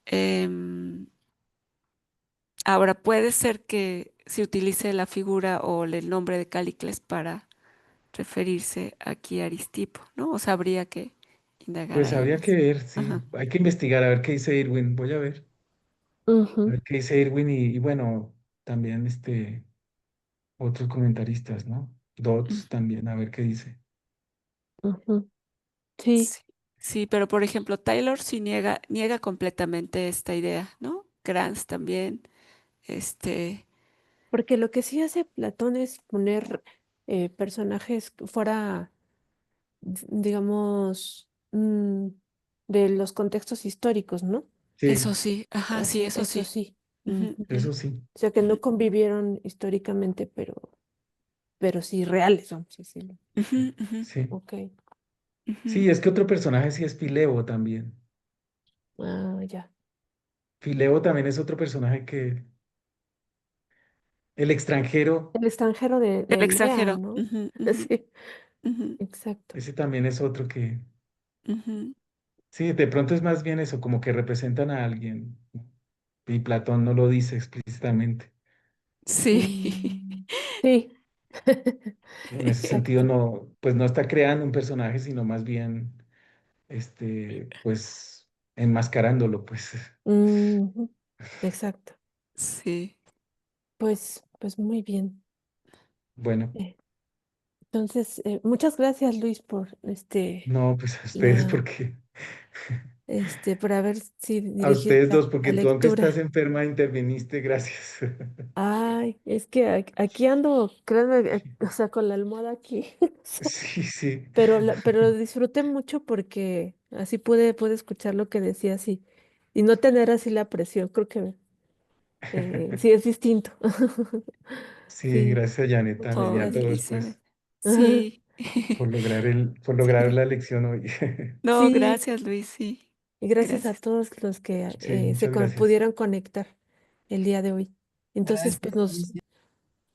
Em, Ahora, puede ser que se utilice la figura o el nombre de Calícles para referirse aquí a Aristipo, ¿no? O sea, habría que indagar Pues ahí habría que más. ver, sí. Ajá. Hay que investigar a ver qué dice Irwin. Voy a ver. A ujú, ver qué dice Irwin y bueno, también otros comentaristas, ¿no? Dots Ujú. también, a ver qué dice. ujú. Sí, Sí, sí, pero por ejemplo, Taylor sí niega completamente esta idea, ¿no? Kranz también, este, porque lo que sí hace Platón es poner personajes fuera, digamos, de los contextos históricos, ¿no? Sí, eso sí, ajá, sí, Así, eso eso sí. sí. Ujú, Ujú. eso sí, O sea, que no convivieron históricamente, pero sí reales, vamos a decirlo. ujú, ujú, sí. Ok. ujú. Sí, es que otro personaje sí es Fileo también. Ah, ya. Fileo también es otro personaje que el extranjero, El extranjero El de Aidea, extranjero. ¿no? Ujú, ujú, Sí, ujú, exacto. ese también es otro que, ujú. sí, de pronto es más bien eso, como que representan a alguien, ¿no? y Platón no lo dice explícitamente. Sí, Sí. En ese sentido, Exacto. no, pues no está creando un personaje, sino más bien, pues, enmascarándolo, pues. Ujú, exacto. sí. Pues muy bien. Bueno, Eh, Entonces, muchas gracias, Luis, por no, pues a ustedes, la, porque por haber sí, a dirigido ustedes dos, la porque tú, aunque estás lectura. enferma, interviniste, gracias. Ay, es que aquí ando, créanme, o sea, con la almohada aquí. Sí, sí, Pero lo disfruté mucho porque así pude escuchar lo que decías y no tener así la presión. Creo que sí es distinto. sí, Sí, gracias a Janet muchas también y Oh, a todos, gracias. Elizabeth. pues, Sí. por lograr Sí. la lección hoy. No, Sí, gracias, Luis, sí. y gracias a Gracias. todos los que Sí, muchas gracias. pudieron conectar el día de hoy. Entonces, Gracias, pues Luis.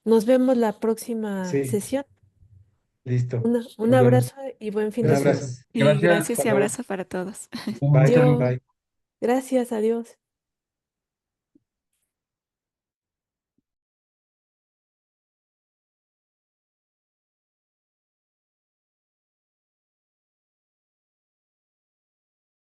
nos vemos la próxima Sí, sesión. listo. Un Nos vemos. abrazo y buen fin Un de abrazo. semana. Y Gracias. gracias Hasta y luego. abrazo para todos. Bye, Dios, bye. gracias a Dios.